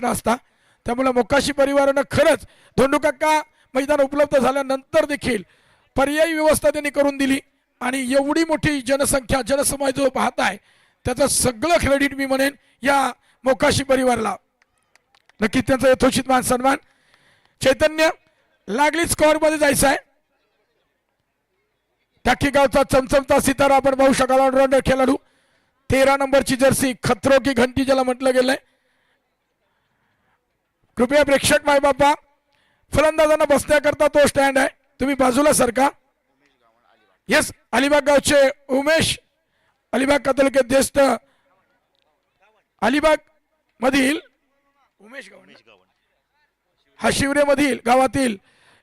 असता, त्यामुळे मोकाशी परिवारानं खरंच धोंडूकाका मैदान उपलब्ध झाल्यानंतर देखील पर्यायी व्यवस्था त्यांनी करून दिली आणि एवढी मोठी जनसंख्या जनसमाज जो पाहत आहे त्याचं सगळं क्रेडिट मी म्हणेन या मोकाशी परिवाराला. नक्कीच त्यांचा यथोचित मान सन्मान. चैतन्य लागली स्कोअर मध्ये जायचं आहे. टाकी गावचा चमचमता सितारा आपण पाहू शकाल. ऑलराऊंडर खेळाडू 13 नंबरची जर्सी खतरो की घंटी ज्याला म्हटलं गेलंय. कृपया प्रेक्षक माय बापा फलंदाजांना बसण्याकरता तो स्टँड आहे, तुम्ही बाजूला सरका. येस, अलिबाग गावचे उमेश, अलिबाग तालुक्यात ज्येष्ठ अलिबाग मधील उमेश गावण हा शिवरे मधील गावातील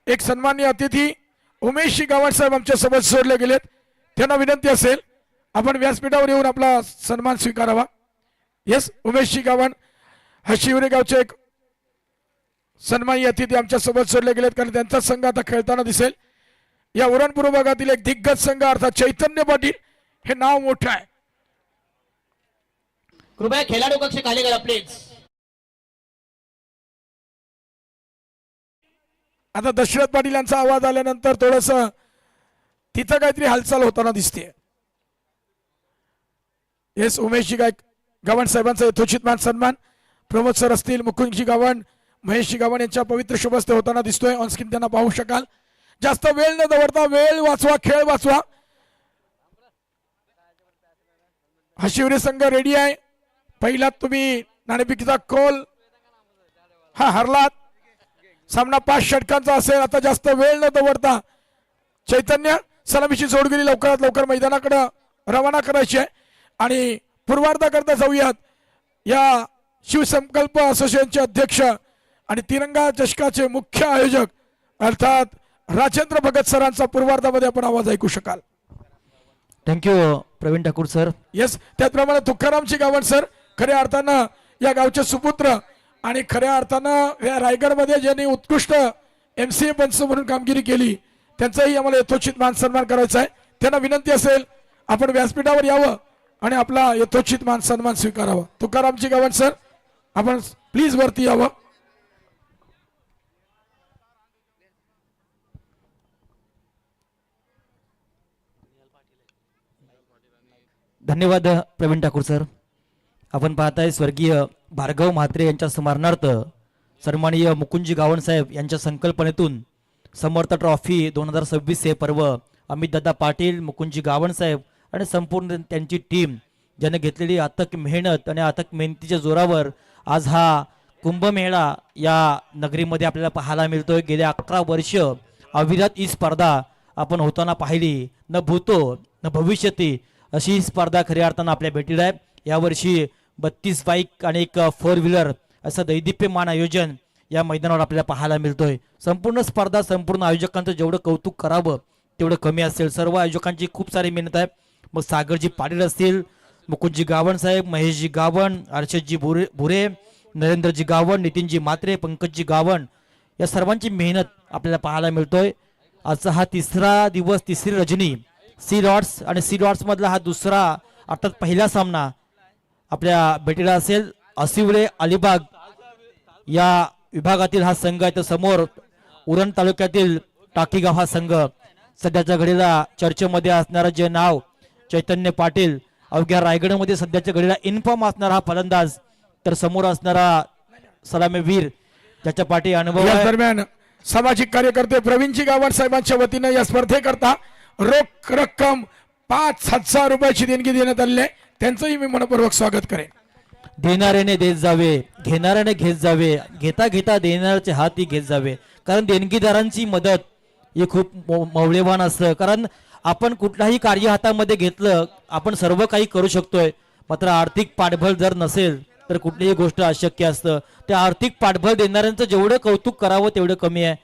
एक सन्माननीय अतिथी उमेशजी गावण साहेब आमच्या सोबत जोडले गेलेत. त्यांना विनंती असेल आपण व्यासपीठावर येऊन आपला सन्मान स्वीकारावा. येस, उमेशजी गावण हा शिवरे गावचे एक सन्माननीय अतिथी आमच्या सोबत जोडले गेलेत, कारण त्यांचा संघ आता खेळताना दिसेल. या उरणपूर्व भागातील एक दिग्गज संघ अर्थात चैतन्य पाटील, हे नाव मोठं आहे. कृपया खेळाडू कक्ष खाली करा प्लीज. आता दशरथ पाटील यांचा आवाज आल्यानंतर थोडस तिथं काहीतरी हालचाल होताना दिसते. येस, उमेशजी गावण साहेबांचा यथोचित मान सन्मान. प्रमोद सर असतील, मुकुंदजी गावण, महेशजी गावण यांच्या पवित्र शुभस्ते होताना दिसतोय. ऑनस्क्रीन त्यांना पाहू शकाल. जास्त वेळ न दवडता वेळ वाचवा, खेळ वाचवा. हा शिवरे संघ रेडी आहे. पहिला तुम्ही नाणेफेकीचा कॉल हा हरलात. सामना 5 षटकांचा असेल. आता जास्त वेळ न दवडता चैतन्य सलामीची जोडगिरी लवकरात लवकर मैदानाकडे रवाना करायची आहे आणि पूर्वार्धाकरता जाऊयात. या शिवसंकल्प असोसिएशनचे अध्यक्ष आणि तिरंगा चषकाचे मुख्य आयोजक अर्थात राजेंद्र भगत सरांचा पूर्वार्धामध्ये आपण आवाज ऐकू शकाल. Thank you Praveen Thakur sir. Yes, त्याचप्रमाणे तुकारामजी गावण सर खऱ्या अर्थानं या गावचे सुपुत्र आणि खऱ्या अर्थानं या रायगडमध्ये ज्यांनी उत्कृष्ट MCA पंच म्हणून कामगिरी केली त्यांचाही आम्हाला यथोचित मान सन्मान करायचा आहे. त्यांना विनंती असेल आपण व्यासपीठावर यावं आणि आपला यथोचित मान सन्मान स्वीकारावा. तुकारामजी गावण सर आपण प्लीज वरती यावं. धन्यवाद प्रवीण ठाकूर सर. आपण पाहताय स्वर्गीय भार्गव म्हात्रे यांच्या स्मरणार्थ सन्माननीय मुकुंदजी गावण साहेब यांच्या संकल्पनेतून समर्थ ट्रॉफी 2026 हे पर्व अमितदादा पाटील, मुकुंदजी गावण साहेब आणि संपूर्ण त्यांची टीम ज्याने घेतलेली अथक मेहनत आणि अथक मेहनतीच्या जोरावर आज हा कुंभमेळा या नगरीमध्ये आपल्याला पाहायला मिळतोय. गेले 11 वर्ष अविरत ही स्पर्धा आपण होताना पाहिली. न भूतो न भविष्यती अशी ही स्पर्धा खऱ्या अर्थानं आपल्या भेटीला आहे. यावर्षी 32 बाईक आणि एक 4 व्हीलर असं दैदिप्यमान आयोजन या मैदानावर आपल्याला पाहायला मिळतोय. संपूर्ण स्पर्धा संपूर्ण आयोजकांचं जेवढं कौतुक करावं तेवढं कमी असेल. सर्व आयोजकांची खूप सारी मेहनत आहे. मग सागरजी पाटील असतील, मुकुंदजी गावण साहेब, महेशजी गावण, अर्षदजी भुरे, नरेंद्रजी गावण, नितीनजी म्हात्रे, पंकजजी गावण या सर्वांची मेहनत आपल्याला पाहायला मिळतोय. आजचा हा 3रा दिवस, 3री रजनी सी लॉर्ड्स आणि सी लॉर्ड्स मधला हा दुसरा अर्थात पहिला सामना आपल्या भेटीला असेल. असिवरे अलिबाग या विभागातील हा संघ आहे. तर समोर उरण तालुक्यातील टाकीगाव हा संघ. सध्याच्या घडीला चर्चेमध्ये असणारा जे नाव चैतन्य पाटील, अवघ्या रायगडमध्ये सध्याच्या घडीला इन्फॉर्म असणारा हा फलंदाज, तर समोर असणारा सलामीवीर ज्याच्या पाठी अनुभव या दरम्यान सामाजिक कार्यकर्ते प्रवीणजी गावण साहेबांच्या वतीने या स्पर्धेकरता रोख रक्कम 5,000 रुपयाची देणगी देण्यात आलेली आहे. त्यांचंही मी मनपूर्वक स्वागत करेन. देणाऱ्याने देत जावे, घेणाऱ्याने घेत जावे, घेता घेता देणाऱ्याचे हाती घेत जावे. कारण देणगीदारांची मदत हे खूप मौल्यवान असतं. कारण आपण कुठलाही कार्य हातामध्ये घेतलं आपण सर्व काही करू शकतोय, मात्र आर्थिक पाठबळ जर नसेल तर कुठलीही गोष्ट अशक्य असतं. त्या आर्थिक पाठबळ देणाऱ्यांचं जेवढं कौतुक करावं तेवढं कमी आहे.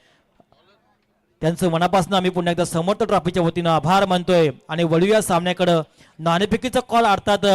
त्यांचं मनापासून आम्ही पुन्हा एकदा समर्थ ट्रॉफीच्या वतीनं आभार मानतोय आणि वळूया सामन्याकडे. नाणेफेकीचा कॉल अर्थात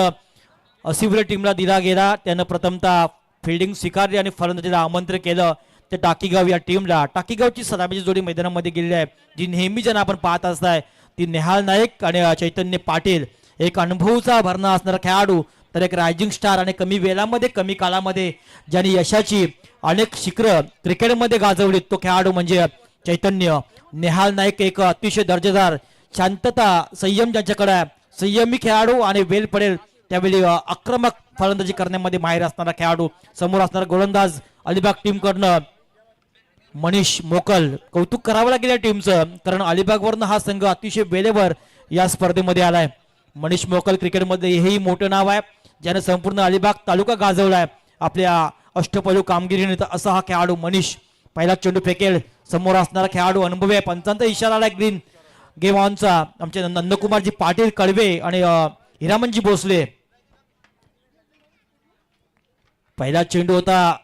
असिवरे टीमला दिला गेला. त्यानं प्रथमतः फिल्डिंग स्वीकारली आणि फलंदाजीला आमंत्रित केलं. ते टाकीगाव या टीमला, टाकीगावची सलामीची जोडी मैदानामध्ये गेलेली आहे जी नेहमी ज्यांना आपण पाहत असताय ती नेहाल नाईक आणि चैतन्य पाटील. एक अनुभवचा भरणा असणारा खेळाडू तर एक रायझिंग स्टार आणि कमी वेळामध्ये कमी काळामध्ये ज्यांनी यशाची अनेक शिखरं क्रिकेटमध्ये गाजवली तो खेळाडू म्हणजे चैतन्य नेहाल नाईक. एक अतिशय दर्जेदार शांतता संयम ज्यांच्याकडे आहे, संयमी खेळाडू आणि वेळ पडेल त्यावेळी आक्रमक फलंदाजी करण्यामध्ये माहिर असणारा खेळाडू. समोर असणारा गोलंदाज अलिबाग टीम कडनं मनीष मोकल. कौतुक करावं लागेल या टीमचं, कारण अलिबागवरनं हा संघ अतिशय वेळेवर या स्पर्धेमध्ये आलाय. मनीष मोकल क्रिकेटमध्ये हेही मोठं नाव आहे, ज्याने संपूर्ण अलिबाग तालुका गाजवलाय आपल्या अष्टपैलू कामगिरीने. असा हा खेळाडू मनीष पहिला चेंडू फेकेल. समोर असणारा खेळाडू अनुभवी आहे, पंचांचा इशारा आलाय ग्रीन गेम ऑनचा. आमचे नंदकुमारजी पाटील कळवे आणि हिरामनजी भोसले. पहिला चेंडू होता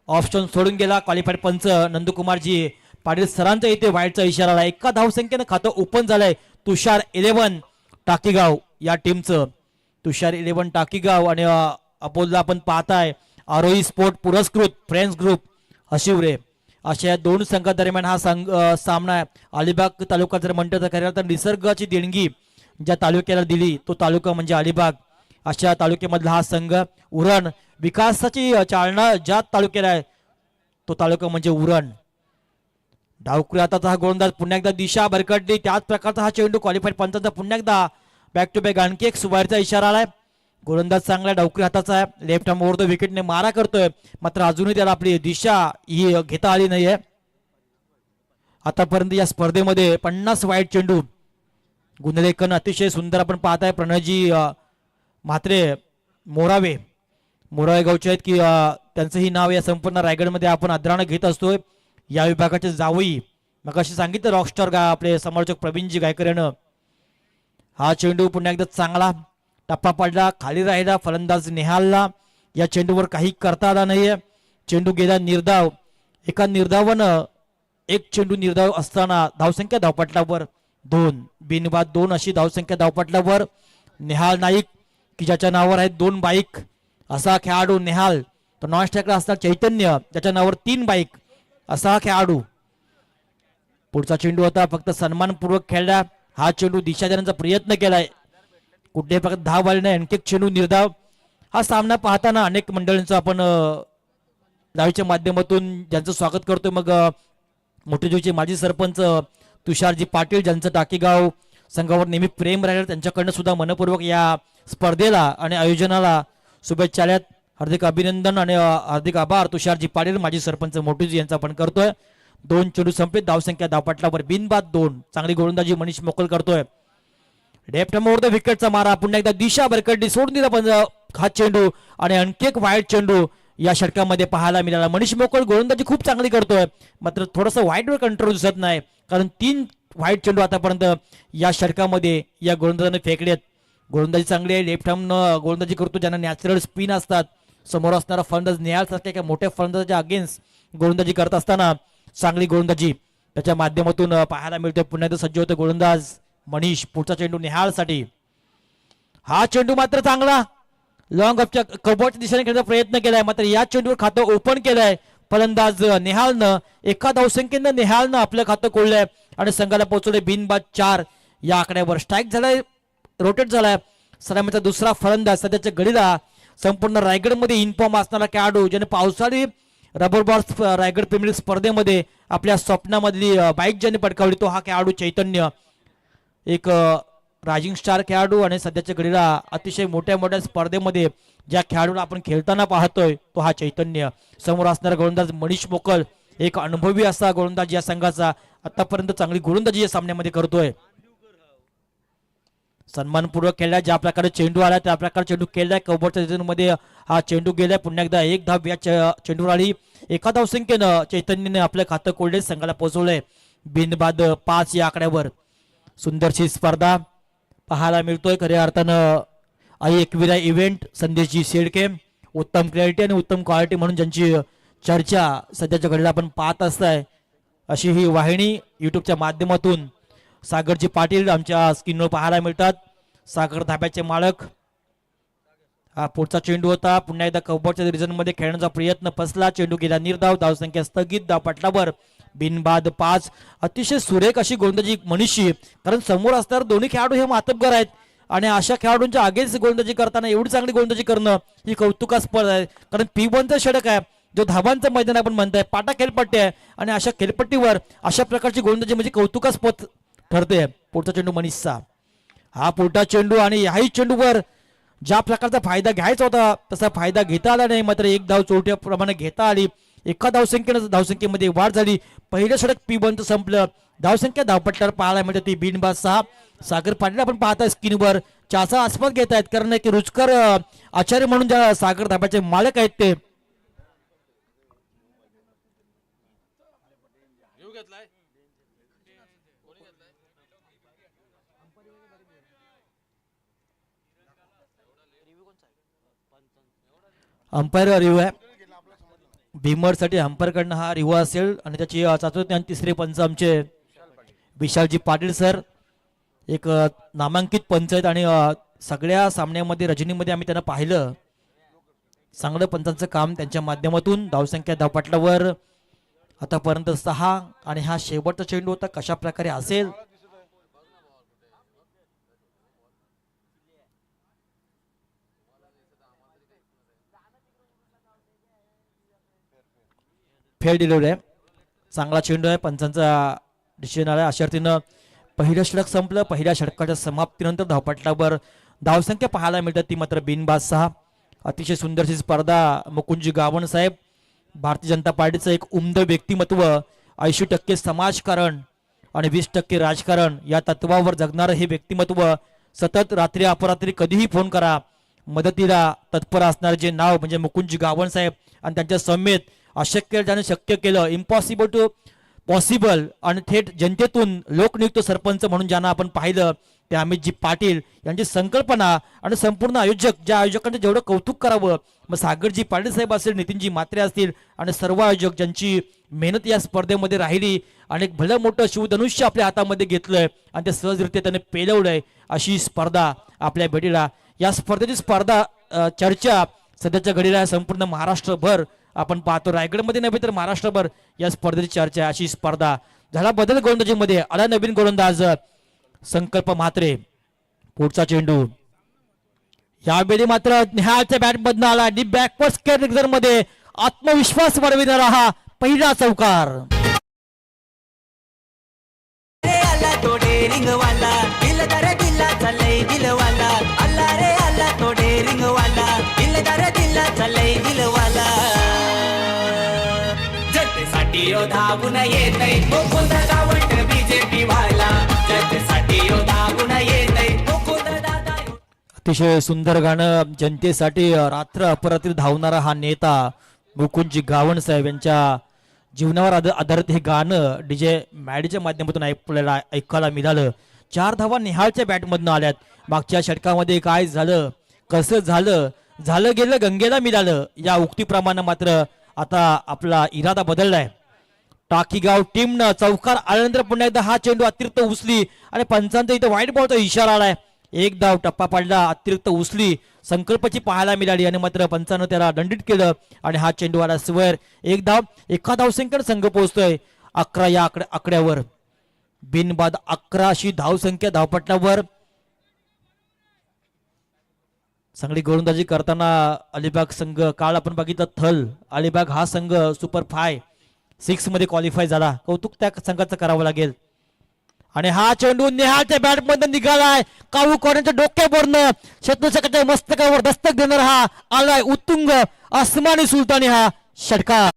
ऑप्शन सोडून गेला. क्वालिफाईड पंच नंदकुमारजी पाटील सरांचा इथे वाईटचा इशारा आला. एका धावसंख्येनं खातं ओपन झालंय तुषार 11 टाकीगाव या टीमचं. तुषार 11 टाकीगाव आणि अपोजला आपण पाहताय आरोही स्पोर्ट पुरस्कृत फ्रेंड्स ग्रुप हशिवरे. अशा या दोन संघादरम्यान हा सामना आहे. अलिबाग तालुका जर म्हणतो तर खऱ्या तर निसर्गाची देणगी ज्या तालुक्याला दिली तो तालुका म्हणजे अलिबाग. अशा तालुक्यामधला हा संघ. उरण विकासाची चालना ज्या तालुक्याला आहे तो तालुका म्हणजे उरण. डावकुरी हाताचा हा गोलंदाज पुन्हा एकदा दिशा भरकटली. त्याच प्रकारचा हा चेंडू क्वालिफाईड पंचांचा पुन्हा एकदा बॅक टू बॅक आणखी एक सुवारीचा इशारा आलाय. गोलंदाज चांगला डावकुरी हाताचा आहे. लेफ्ट हँड ओव्हर द विकेटने मारा करतोय, मात्र अजूनही त्याला आपली दिशा ही घेता आली नाहीये. आतापर्यंत या स्पर्धेमध्ये 50 वाईट चेंडू गुणलेखन अतिशय सुंदर आपण पाहताय. प्रणयजी म्हात्रे मोरावे गावचे आहेत की त्यांचंही नाव या संपूर्ण रायगडमध्ये आपण आदरानं घेत असतोय. या विभागाचे जावई मग अशी सांगितलं रॉकस्टार आपले समालोचक प्रवीणजी गायकर यानं. हा चेंडू पुन्हा एकदा चांगला टप्पा पडला, खाली राहिला फलंदाज नेहालला. या चेंडूवर काही करता आला नाहीये. चेंडू गेला निर्धाव. एका निर्धावानं एक चेंडू निर्धाव असताना धावसंख्या धावपटलावर 2 बिनबाद 2 अशी धावसंख्या धावपटलावर. नेहाल नाईक की ज्याच्या नावावर आहेत 2 बाईक असा खेळाडू नेहाल. तर नॉन स्ट्रायकला असणार चैतन्य त्याच्या नावावर 3 बाईक असा हा खेळाडू. पुढचा चेंडू होता फक्त सन्मानपूर्वक खेळला. हा चेंडू दिशा देण्याचा प्रयत्न केलाय, कुठल्याही प्रकारे धाव आली नाही. आणखी चेंडू निर्धाव. हा सामना पाहताना अनेक मंडळींचं आपण लाईव्हच्या माध्यमातून ज्यांचं स्वागत करतोय. मग मोठेजीवचे माजी सरपंच तुषारजी पाटील ज्यांचं टाकीगाव संघावर नेहमी प्रेम राहिलं, त्यांच्याकडनं सुद्धा मनपूर्वक या स्पर्धेला आणि आयोजनाला शुभेच्छा आल्यात. हार्दिक अभिनंदन आणि हार्दिक आभार तुषारजी पाटील माजी सरपंच मोठेजी यांचा आपण करतोय. 2 चेंडू संपले, धावसंख्या धावपटलावर बिनबाद 2. चांगली गोलंदाजी मनीष मोकल करतोय. लेफ्ट हँड ओव्हर द विकेटचा मारा पुन्हा एकदा दिशा भरकटली, सोडून दिला पण हा चेंडू आणि आणखी एक वाईट चेंडू या षटकामध्ये पाहायला मिळाला. मनीष मोकल गोलंदाजी खूप चांगली करतोय, मात्र थोडंसं वाईटवर कंट्रोल दिसत नाही, कारण 3 वाईट चेंडू आतापर्यंत या षटकामध्ये या गोलंदाजाने फेकलेत. गोलंदाजी चांगली आहे. लेफ्ट हँड गोलंदाजी करतो ज्यांना नॅचरल स्पिन असतात. समोर असणारा फलंदाज निहाल सारख्या मोठ्या फलंदाजाच्या अगेन्स्ट गोलंदाजी करत असताना चांगली गोलंदाजी त्याच्या माध्यमातून पाहायला मिळते. पुन्हा एकदा सज्ज होते गोलंदाज मनीष. पुढचा चेंडू निहालसाठी. हा चेंडू मात्र चांगला लॉंग ऑफच्या कबॉटच्या दिशेने खेळण्याचा प्रयत्न केलाय, मात्र या चेंडूवर खातं ओपन केलंय फलंदाज नेहालनं. एका धावसंख्येनं नेहालनं आपलं खातं खोललंय आणि संघाला पोहोचवले बिनबाद 4 या आकड्यावर. स्ट्राईक झालाय, रोटेट झालाय सलामीचा दुसरा फलंदाज. सध्याच्या घडीला संपूर्ण रायगडमध्ये इन्फॉर्म असणारा खेळाडू ज्याने पावसाळी rubber ball Raigad premier league स्पर्धेमध्ये आपल्या स्वप्नामधली बाईक ज्याने पटकावली तो हा खेळाडू चैतन्य. एक रायझिंग स्टार खेळाडू आणि सध्याच्या घडीला अतिशय मोठ्या मोठ्या स्पर्धेमध्ये ज्या खेळाडूला आपण खेळताना पाहतोय तो हा चैतन्य. समोर असणारा गोलंदाज मनीष मोकल, एक अनुभवी असा गोलंदाज या संघाचा. आतापर्यंत चांगली गोलंदाजी या सामन्यामध्ये करतोय. सन्मानपूर्वक खेळलाय, ज्या प्रकारे चेंडू आला त्या प्रकारे चेंडू खेळलाय. कबड्डीच्या मध्ये हा चेंडू गेलाय. पुन्हा एकदा 1 धाव या चेंडूवर आली. एका धावसंख्येनं चैतन्यने आपलं खातं कोल्डे संघाला पोहोचवलंय बिनबाद 5 या आकड्यावर. सुंदरशी स्पर्धा पाहायला मिळतोय खऱ्या अर्थानं. आई एकविरा इव्हेंट संदेशजी शेडके उत्तम क्लॅरिटी आणि उत्तम क्वालिटी म्हणून ज्यांची चर्चा सध्याच्या घडीला आपण पाहत असताय, अशी ही वाहिनी युट्यूबच्या माध्यमातून सागरजी पाटील आमच्या स्क्रीनवर पाहायला मिळतात. सागर धाब्याचे मालक. हा पुढचा चेंडू होता. पुन्हा एकदा कबड्डीच्या रिजन मध्ये खेळण्याचा प्रयत्न फसला. चेंडू गेला निर्धाव. धावसंख्या स्थगित. धावपटलावर बिनबाद 5. अतिशय सुरेख अशी गोलंदाजी मनीषी, कारण समोर असणारे दोन्ही खेळाडू हे मातब्बर आहेत आणि अशा खेळाडूंच्या अगेन्स्ट गोलंदाजी करताना एवढी चांगली गोलंदाजी करणं ही कौतुकास्पद आहे. कारण P1चं षटक आहे, जो धाबांचं मैदान आपण म्हणताय, पाटा खेळपट्टी आहे आणि अशा खेळपट्टीवर अशा प्रकारची गोलंदाजी म्हणजे कौतुकास्पद ठरते. पुढचा चेंडू मनीषचा, हा पुढचा चेंडू आणि ह्याही चेंडूवर ज्या प्रकारचा फायदा घ्यायचा होता तसा फायदा घेता आला नाही. मात्र एक धाव चोरट्याप्रमाणे घेता आली. एका धावसंख्येमध्ये वाढ झाली. पहिलं षटक P1चं संपलं. धावसंख्या धावपट्ट्यावर पाहायला मिळते ती बिनबाद 6. सागर पाटील आपण पाहताय स्क्रीनवर चाचा आस्वाद घेत आहेत, कारण एक रुचकर आचार्य म्हणून ज्या सागर धाब्याचे मालक आहेत ते अंपायर रिव्ह्यू आहे. भीमरसाठी अंपायरकडनं हा रिव्ह्यू असेल आणि त्याची चाचणी आणि तिसरे पंच आमचे विशालजी पाटील सर, एक नामांकित पंच आहेत आणि सगळ्या सामन्यामध्ये रजनीमध्ये आम्ही त्यांना पाहिलं. चांगलं पंचांचं काम त्यांच्या माध्यमातून. धावसंख्या धावपटलावर आतापर्यंत 6 आणि हा शेवटचा चेंडू होता, कशा प्रकारे असेल फेल डिलिव्हरी आहे. चांगला चेंडू आहे, पंचांचा डिसिजन आला. अशा अर्थीनं पहिलं षटक संपलं. पहिल्या षटकाच्या समाप्तीनंतर धावपटलावर धावसंख्या पाहायला मिळतात ती मात्र बिनबाद 6. अतिशय सुंदरशी स्पर्धा. मुकुंदजी गावण साहेब, भारतीय जनता पार्टीचं एक उमद व्यक्तिमत्व, 80% समाजकारण आणि 20% राजकारण या तत्वावर जगणारं हे व्यक्तिमत्व. सतत रात्री अपरात्री कधीही फोन करा, मदतीला तत्पर असणारे जे नाव म्हणजे मुकुंदजी गावण साहेब आणि त्यांच्या समेत अशक्य ज्याने शक्य केलं, इम्पॉसिबल टू पॉसिबल, आणि थेट जनतेतून लोकनियुक्त सरपंच म्हणून ज्यांना आपण पाहिलं ते अमितजी पाटील यांची संकल्पना आणि संपूर्ण आयोजक, ज्या आयोजकांचं जेवढं कौतुक करावं, मग सागरजी पाटील साहेब असतील, नितीनजी म्हात्रे असतील आणि सर्व आयोजक ज्यांची मेहनत या स्पर्धेमध्ये राहिली आणि एक भलं मोठं शिवधनुष्य आपल्या हातामध्ये घेतलंय आणि ते सहजरित्या त्याने पेलवलंय. अशी स्पर्धा आपल्या भेटीला, या स्पर्धेची स्पर्धा चर्चा सध्याच्या घडीला संपूर्ण महाराष्ट्रभर आपण पाहतो. रायगडमध्ये नव्हे तर महाराष्ट्रभर या स्पर्धेची चर्चा आहे. अशी स्पर्धा झाला बदल गोलंदाजीमध्ये. आला नवीन गोलंदाज संकल्प म्हात्रे. पुढचा चेंडू यावेळी मात्र निहाळच्या बॅट मधनं आला. डीप बॅकवर्ड स्क्वेअर मध्ये आत्मविश्वास वाढविणारा हा पहिला चौकार. धावून येतय मुकुंद गावंड बीजेपी वाला, जनतेसाठी धावून येतय मुकुंद दादा. अतिशय सुंदर गाणं, जनतेसाठी रात्र अपरात्री धावणारा हा नेता मुकुंदजी गावण साहेब यांच्या जीवनावर आधारित हे गाणं डीजे मॅडीच्या माध्यमातून आपल्याला ऐकायला मिळालं. 4 धावा निहाळच्या बॅटमधनं आल्यात. मागच्या षटकामध्ये काय झालं, कसं झालं, झालं गेलं गंगेला मिळालं या उक्तीप्रमाणे मात्र आता आपला इरादा बदललाय. टाकीगाव टीमनं चौकार आल्यानंतर पुन्हा एकदा हा चेंडू अतिरिक्त उचली आणि पंचांचा इथं वाईट बॉलचा इशारा आलाय. एक धाव टप्पा पडला, अतिरिक्त उचली संकल्पाची पाहायला मिळाली आणि मात्र पंचानं त्याला दंडित केलं आणि हा चेंडू आला स्वर. एक धाव, एका धावसंख्येने संघ पोहोचतोय 11 या आकड्यावर. बिनबाद 11 अशी धावसंख्या धावपटलावर. चांगली गोलंदाजी करताना अलिबाग संघ, काल आपण बघितलं थल अलिबाग हा संघ सुपर 5-6 मध्ये क्वालिफाय झाला. कौतुक त्या संघाचं करावं लागेल. आणि हा चेंडू निहाळच्या बॅट मध्ये निघालाय. काऊ कोणाच्या डोक्यावरनं शत्रुच्या मस्तकावर दस्तक देणार हा आलाय उत्तुंग आसमानी सुलतानी हा षटकार.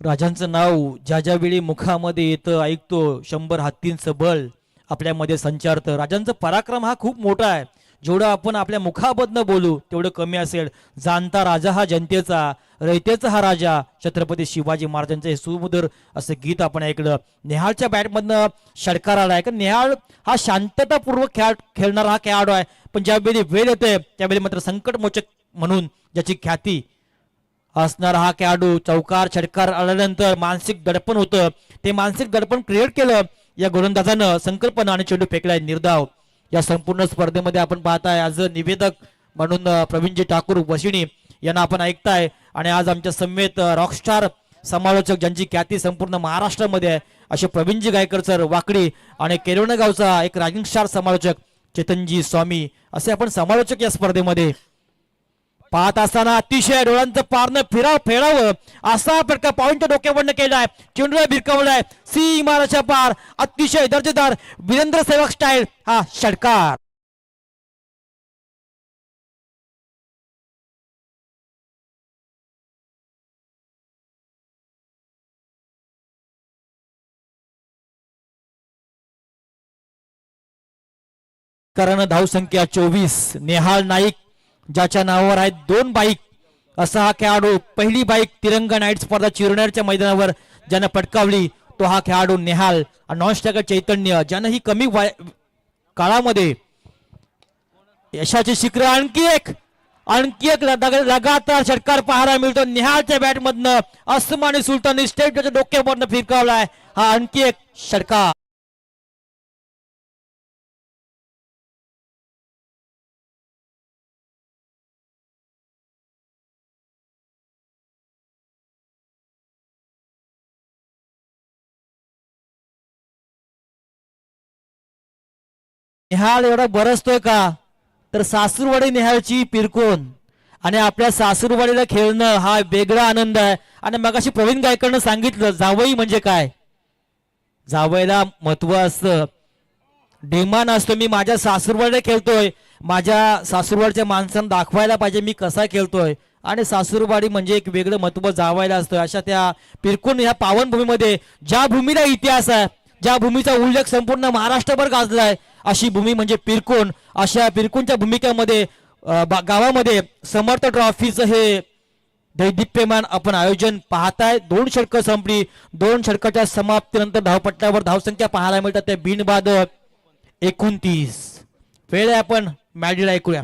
राजांचं नाव ज्या ज्या वेळी मुखामध्ये येतं ऐकतो 100 हत्तींचं बळ आपल्यामध्ये संचारतं. राजांचा पराक्रम हा खूप मोठा आहे. जेवढं आपण आपल्या मुखाबद्दल बोलू तेवढं कमी असेल. जाणता राजा हा जनतेचा, रयतेचा हा राजा, छत्रपती शिवाजी महाराजांचं हे सुमधुर असं गीत आपण ऐकलं. नेहाळच्या बॅटमधनं षटकार आलाय. कारण नेहाळ हा शांततापूर्वक खेळणारा हा खेळाडू आहे, पण ज्यावेळी वेळ येते त्यावेळी मात्र संकटमोचक म्हणून ज्याची ख्याती असणारा हा खेळाडू चौकार षटकार आल्यानंतर मानसिक दडपण होतं, ते मानसिक दडपण क्रिएट केलं या गोलंदाजानं. संकल्पना आणि चेंडू फेकलाय निर्धाव. या संपूर्ण स्पर्धेमध्ये आपण पाहताय आज निवेदक म्हणून प्रवीणजी ठाकूर वशिणी यांना आपण ऐकताय. आणि आज आमच्या समेत रॉकस्टार समालोचक ज्यांची ख्याती संपूर्ण महाराष्ट्रामध्ये आहे असे प्रवीणजी गायकर सर वाकडी आणि केरवण गावचा एक रायझिंग स्टार समालोचक चेतनजी स्वामी असे आपण समालोचक या स्पर्धेमध्ये पाहत असताना अतिशय डोळ्यांचं पारणं फेडावं असा फटका पॉइंट डोक्यावरनं केलाय. चेंडूला भिरकावलाय सीमारेषा पार. अतिशय दर्जेदार वीरेंद्र सेवक स्टाईल हा षटकार. कारण धावसंख्या 24. नेहाल नाईक ज्याच्या नावावर आहेत 2 बाईक असा हा खेळाडू. पहिली बाईक तिरंगा नाईट स्पर्धा चिरनेरच्या मैदानावर ज्यानं पटकावली तो हा खेळाडू नेहाल. नॉन स्ट्रायकर चैतन्य ज्यानं ही कमी काळामध्ये यशाची शिखर आणखी एक लगातार षटकार पाहायला मिळतो. नेहालच्या बॅटमधनं अस्मानी सुलतानी स्टेटच्या डोक्यावरनं फिरकावलाय हा आणखी एक षटकार. नेहाल एवढा बरसतोय का तर सासूरवाडी नेहालची पिरकोन आणि आपल्या सासूरवाडीला खेळणं हा वेगळा आनंद आहे. आणि मगाशी प्रवीण गायकरनं सांगितलं जावई म्हणजे काय. जावईला महत्व असतं, डिमांड असतो. मी माझ्या सासूरवाडीला खेळतोय, माझ्या सासूरवाडच्या माणसांना दाखवायला पाहिजे मी कसा खेळतोय. आणि सासूरवाडी म्हणजे एक वेगळं महत्व जावायला असतं. अशा त्या पिरकोन ह्या पावनभूमीमध्ये ज्या भूमीला इतिहास आहे, ज्या भूमीचा उल्लेख संपूर्ण महाराष्ट्रभर गाजलाय अशी भूमी म्हणजे पिरकोन. अशा पिरकोनच्या भूमिकेमध्ये गावामध्ये समर्थ ट्रॉफीचं हे दैदिप्यमान आपण आयोजन पाहताय. 2 षटकं संपली. 2 षटकाच्या समाप्तीनंतर धावपट्ट्यावर धावसंख्या पाहायला मिळतात त्या बिनबाद 29. वेळ आहे आपण मॅडीला ऐकूया.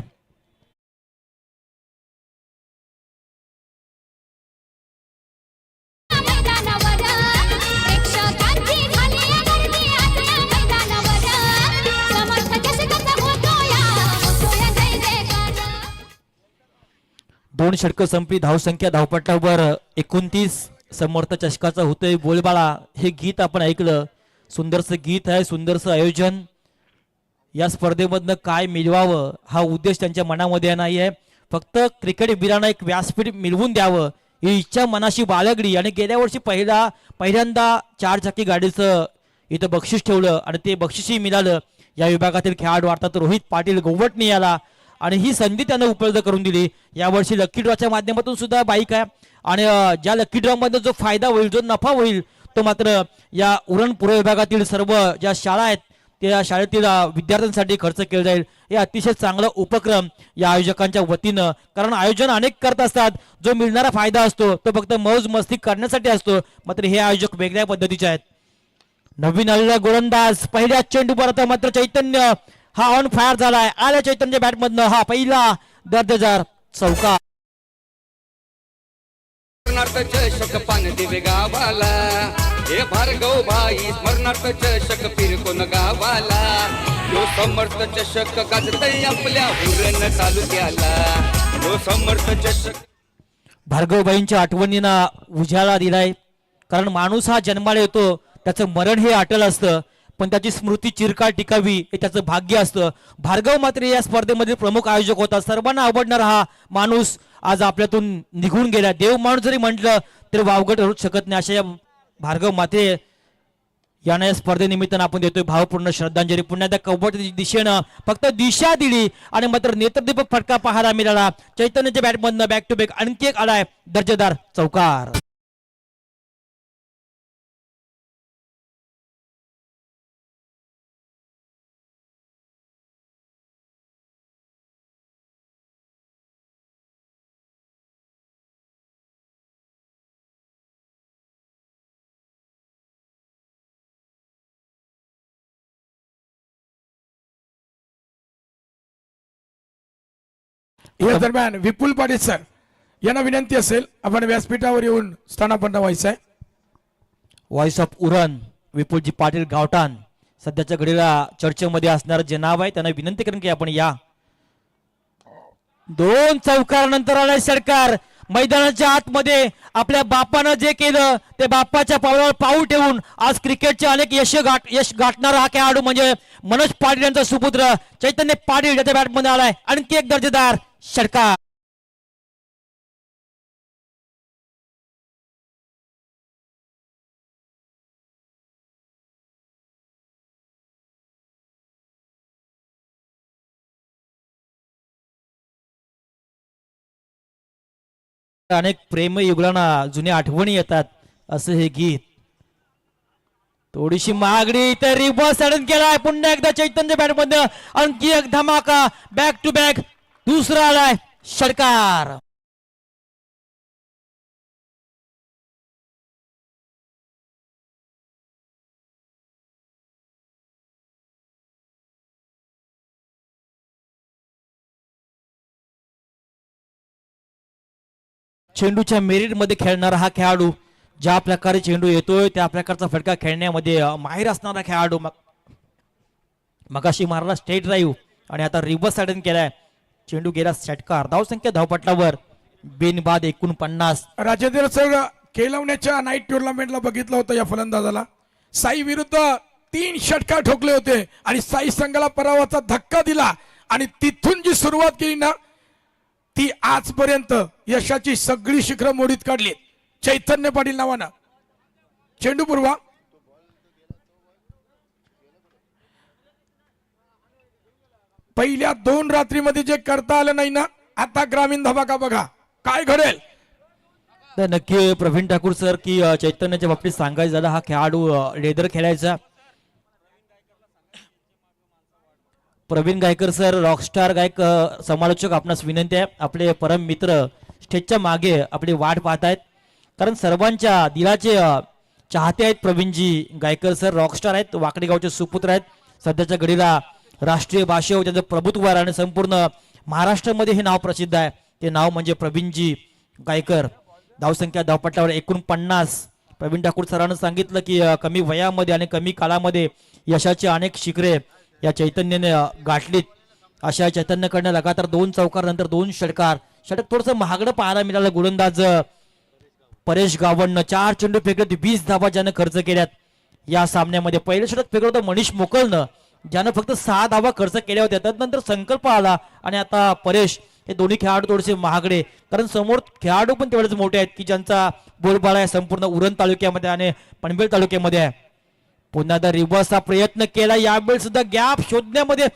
दोन षटकं संपली. धावसंख्या धावपट्ट्यावर 29. समर्थ चषकाचा होतोय बोलबाळा. हे गीत आपण ऐकलं. सुंदरसं गीत आहे, सुंदरसं आयोजन. या स्पर्धेमधनं काय मिळवावं हा उद्देश त्यांच्या मनामध्ये नाही आहे. फक्त क्रिकेट वीरांना एक व्यासपीठ मिळवून द्यावं ही इच्छा मनाशी बाळगली. आणि गेल्या वर्षी पहिल्यांदा 4 चाकी गाडीचं इथं बक्षीस ठेवलं आणि ते बक्षीसही मिळालं. या विभागातील खेळाडू अर्थात रोहित पाटील गोवटणी याला आणि ही संधी त्यानं उपलब्ध करून दिली. यावर्षी लकी ड्रॉच्या माध्यमातून सुद्धा बाईक आहे. आणि ज्या लकी ड्रॉ मध्ये जो फायदा होईल, जो नफा होईल तो मात्र या उरण पूर्व विभागातील सर्व ज्या शाळा आहेत त्या शाळेतील विद्यार्थ्यांसाठी खर्च केला जाईल. हे अतिशय चांगला उपक्रम या आयोजकांच्या वतीनं. कारण आयोजन अनेक करत असतात, जो मिळणारा फायदा असतो तो फक्त मौज मस्ती करण्यासाठी असतो. मात्र हे आयोजक वेगळ्या पद्धतीचे आहेत. नवीन आलेला गोलंदाज पहिल्या चेंडूवर मात्र चैतन्य हा ऑन फायर झालाय. आल्या चैतन्य बॅटमधनं हा पहिला दर्जेदार चौकार. स्मरणार्थ चषक पान दिवे गावाला, हे भार्गव भाई स्मरणार्थ चषक फिरकोन गावाला. यो समर्थ चषक गाजतय आपल्या उरण तालुक्याला. यो समर्थ चषक भार्गवबाईंच्या आठवणींना उजाळा दिलाय. कारण माणूस हा जन्माला येतो, त्याचं मरण हे अटल असतं, पण त्याची स्मृती चिरकाळ टिकावी हे त्याचं भाग्य असतं. भार्गव मात्र या स्पर्धेमध्ये प्रमुख आयोजक होता. सर्वांना आवडणारा हा माणूस आज आपल्यातून निघून गेला. देव माणूस जरी म्हटलं तरी वावगट होऊ शकत नाही. अशा या भार्गव माते यांना या स्पर्धेनिमित्तानं आपण देतोय भावपूर्ण श्रद्धांजली. पुन्हा त्या कबड्डी दिशेनं फक्त दिशा दिली आणि मात्र नेत्रदीपक फटका पाहायला मिळाला. चैतन्याच्या बॅटमधनं बॅक टू बॅक आणखी एक आलाय दर्जेदार चौकार. या दरम्यान विपुल पाटील सर यांना विनंती असेल आपण व्यासपीठावर येऊन स्थानापन्न व्हायचं आहे. व्हॉइस ऑफ उरण विपुलजी पाटील गावठाण सध्याच्या घडीला चर्चेमध्ये असणारं जे नाव आहे त्यांना विनंती करेन की आपण या. 2 चौकारानंतर आलाय सरकार मैदानाच्या आतमध्ये. आपल्या बापानं जे केलं ते बापाच्या पावलावर पाऊल ठेवून आज क्रिकेटचे अनेक यश गाठणारा हा खेळाडू म्हणजे मनोज पाटील यांचा सुपुत्र चैतन्य पाटील याच्या बॅटमध्ये आलाय. आणखी एक दर्जेदार षटकार. अनेक प्रेम युगलांना जुन्या आठवणी येतात असं हे गीत. थोडीशी मागणी तर रिव्हर्स सडन केलाय पुन्हा एकदा चैतन्य बॅट मध्ये. आणखी एक धमाका बॅक टू बॅक दुसरा आलाय षटकार. चेंडूच्या मेरिट मध्ये खेळणारा हा खेळाडू, ज्या प्रकारे चेंडू येतोय त्या प्रकारचा फटका खेळण्यामध्ये माहिर असणारा खेळाडू. मगाशी मारला स्ट्रेट ड्राईव्ह आणि आता रिव्हर्स सडन केलाय. चेंडू गेला षटकार. धावसंख्या धावपटलावर बिनबाद 49. राजेंद्र सर केलवण्याच्या नाईट टुर्नामेंटला बघितलं होतं या फलंदाजाला. साई विरुद्ध 3 षटकार ठोकले होते आणि साई संघाला पराभवाचा धक्का दिला आणि तिथून जी सुरुवात केली ना ती आजपर्यंत यशाची सगळी शिखरं मोडीत काढली. चैतन्य पाटील नावानं. चेंडू पूर्वा. पहिल्या 2 रात्रीमध्ये जे करता आलं नाही ना आता ग्रामीण धमाका बघा काय घडेल. तर नक्की प्रवीण ठाकूर सर की चैतन्याच्या बाबतीत सांगायचं झालं हा खेळाडू लेदर खेळायचा. प्रवीण गायकर सर रॉकस्टार गायक समालोचक आपणास विनंती आहे आपले परम मित्र स्टेजच्या मागे आपली वाट पाहत आहेत कारण सर्वांच्या दिलाचे चाहते आहेत. प्रवीणजी गायकर सर रॉकस्टार आहेत, वाकडी गावचे सुपुत्र आहेत. सध्याच्या घडीला राष्ट्रीय भाषेवर त्यांचं प्रभुत्व आहे आणि संपूर्ण महाराष्ट्रामध्ये हे नाव प्रसिद्ध आहे. ते नाव म्हणजे प्रवीणजी गायकर. धावसंख्या धावपट्ट्यावर 49. प्रवीण ठाकूर सरांनी सांगितलं की कमी वयामध्ये आणि कमी काळामध्ये यशाचे अनेक शिखरे या चैतन्याने गाठलीत. अशा चैतन्यकडनं लगातार 2 चौकारानंतर 2 षटकार. षटक थोडंसं महागडं पाहायला मिळालं. गोलंदाज परेश गावणनं 4 चेंडू फेकले 20 धावा ज्यानं खर्च केल्यात या सामन्यामध्ये. पहिलं षटक फेकलं होतं मनीष मोकलनं ज्यानं फक्त 6 धावा खर्च केल्या होत्या. त्यानंतर संकल्प आला आणि आता परेश. हे दोन्ही खेळाडू थोडेसे महागडे कारण समोर खेळाडू पण तेवढेच मोठे आहेत की ज्यांचा बोलबाला आहे संपूर्ण उरण तालुक्यामध्ये आणि पनवेल तालुक्यामध्ये आहे. पुन्हा एकदा रिव्हर्सचा प्रयत्न केला. यावेळी सुद्धा गॅप शोधण्यामध्ये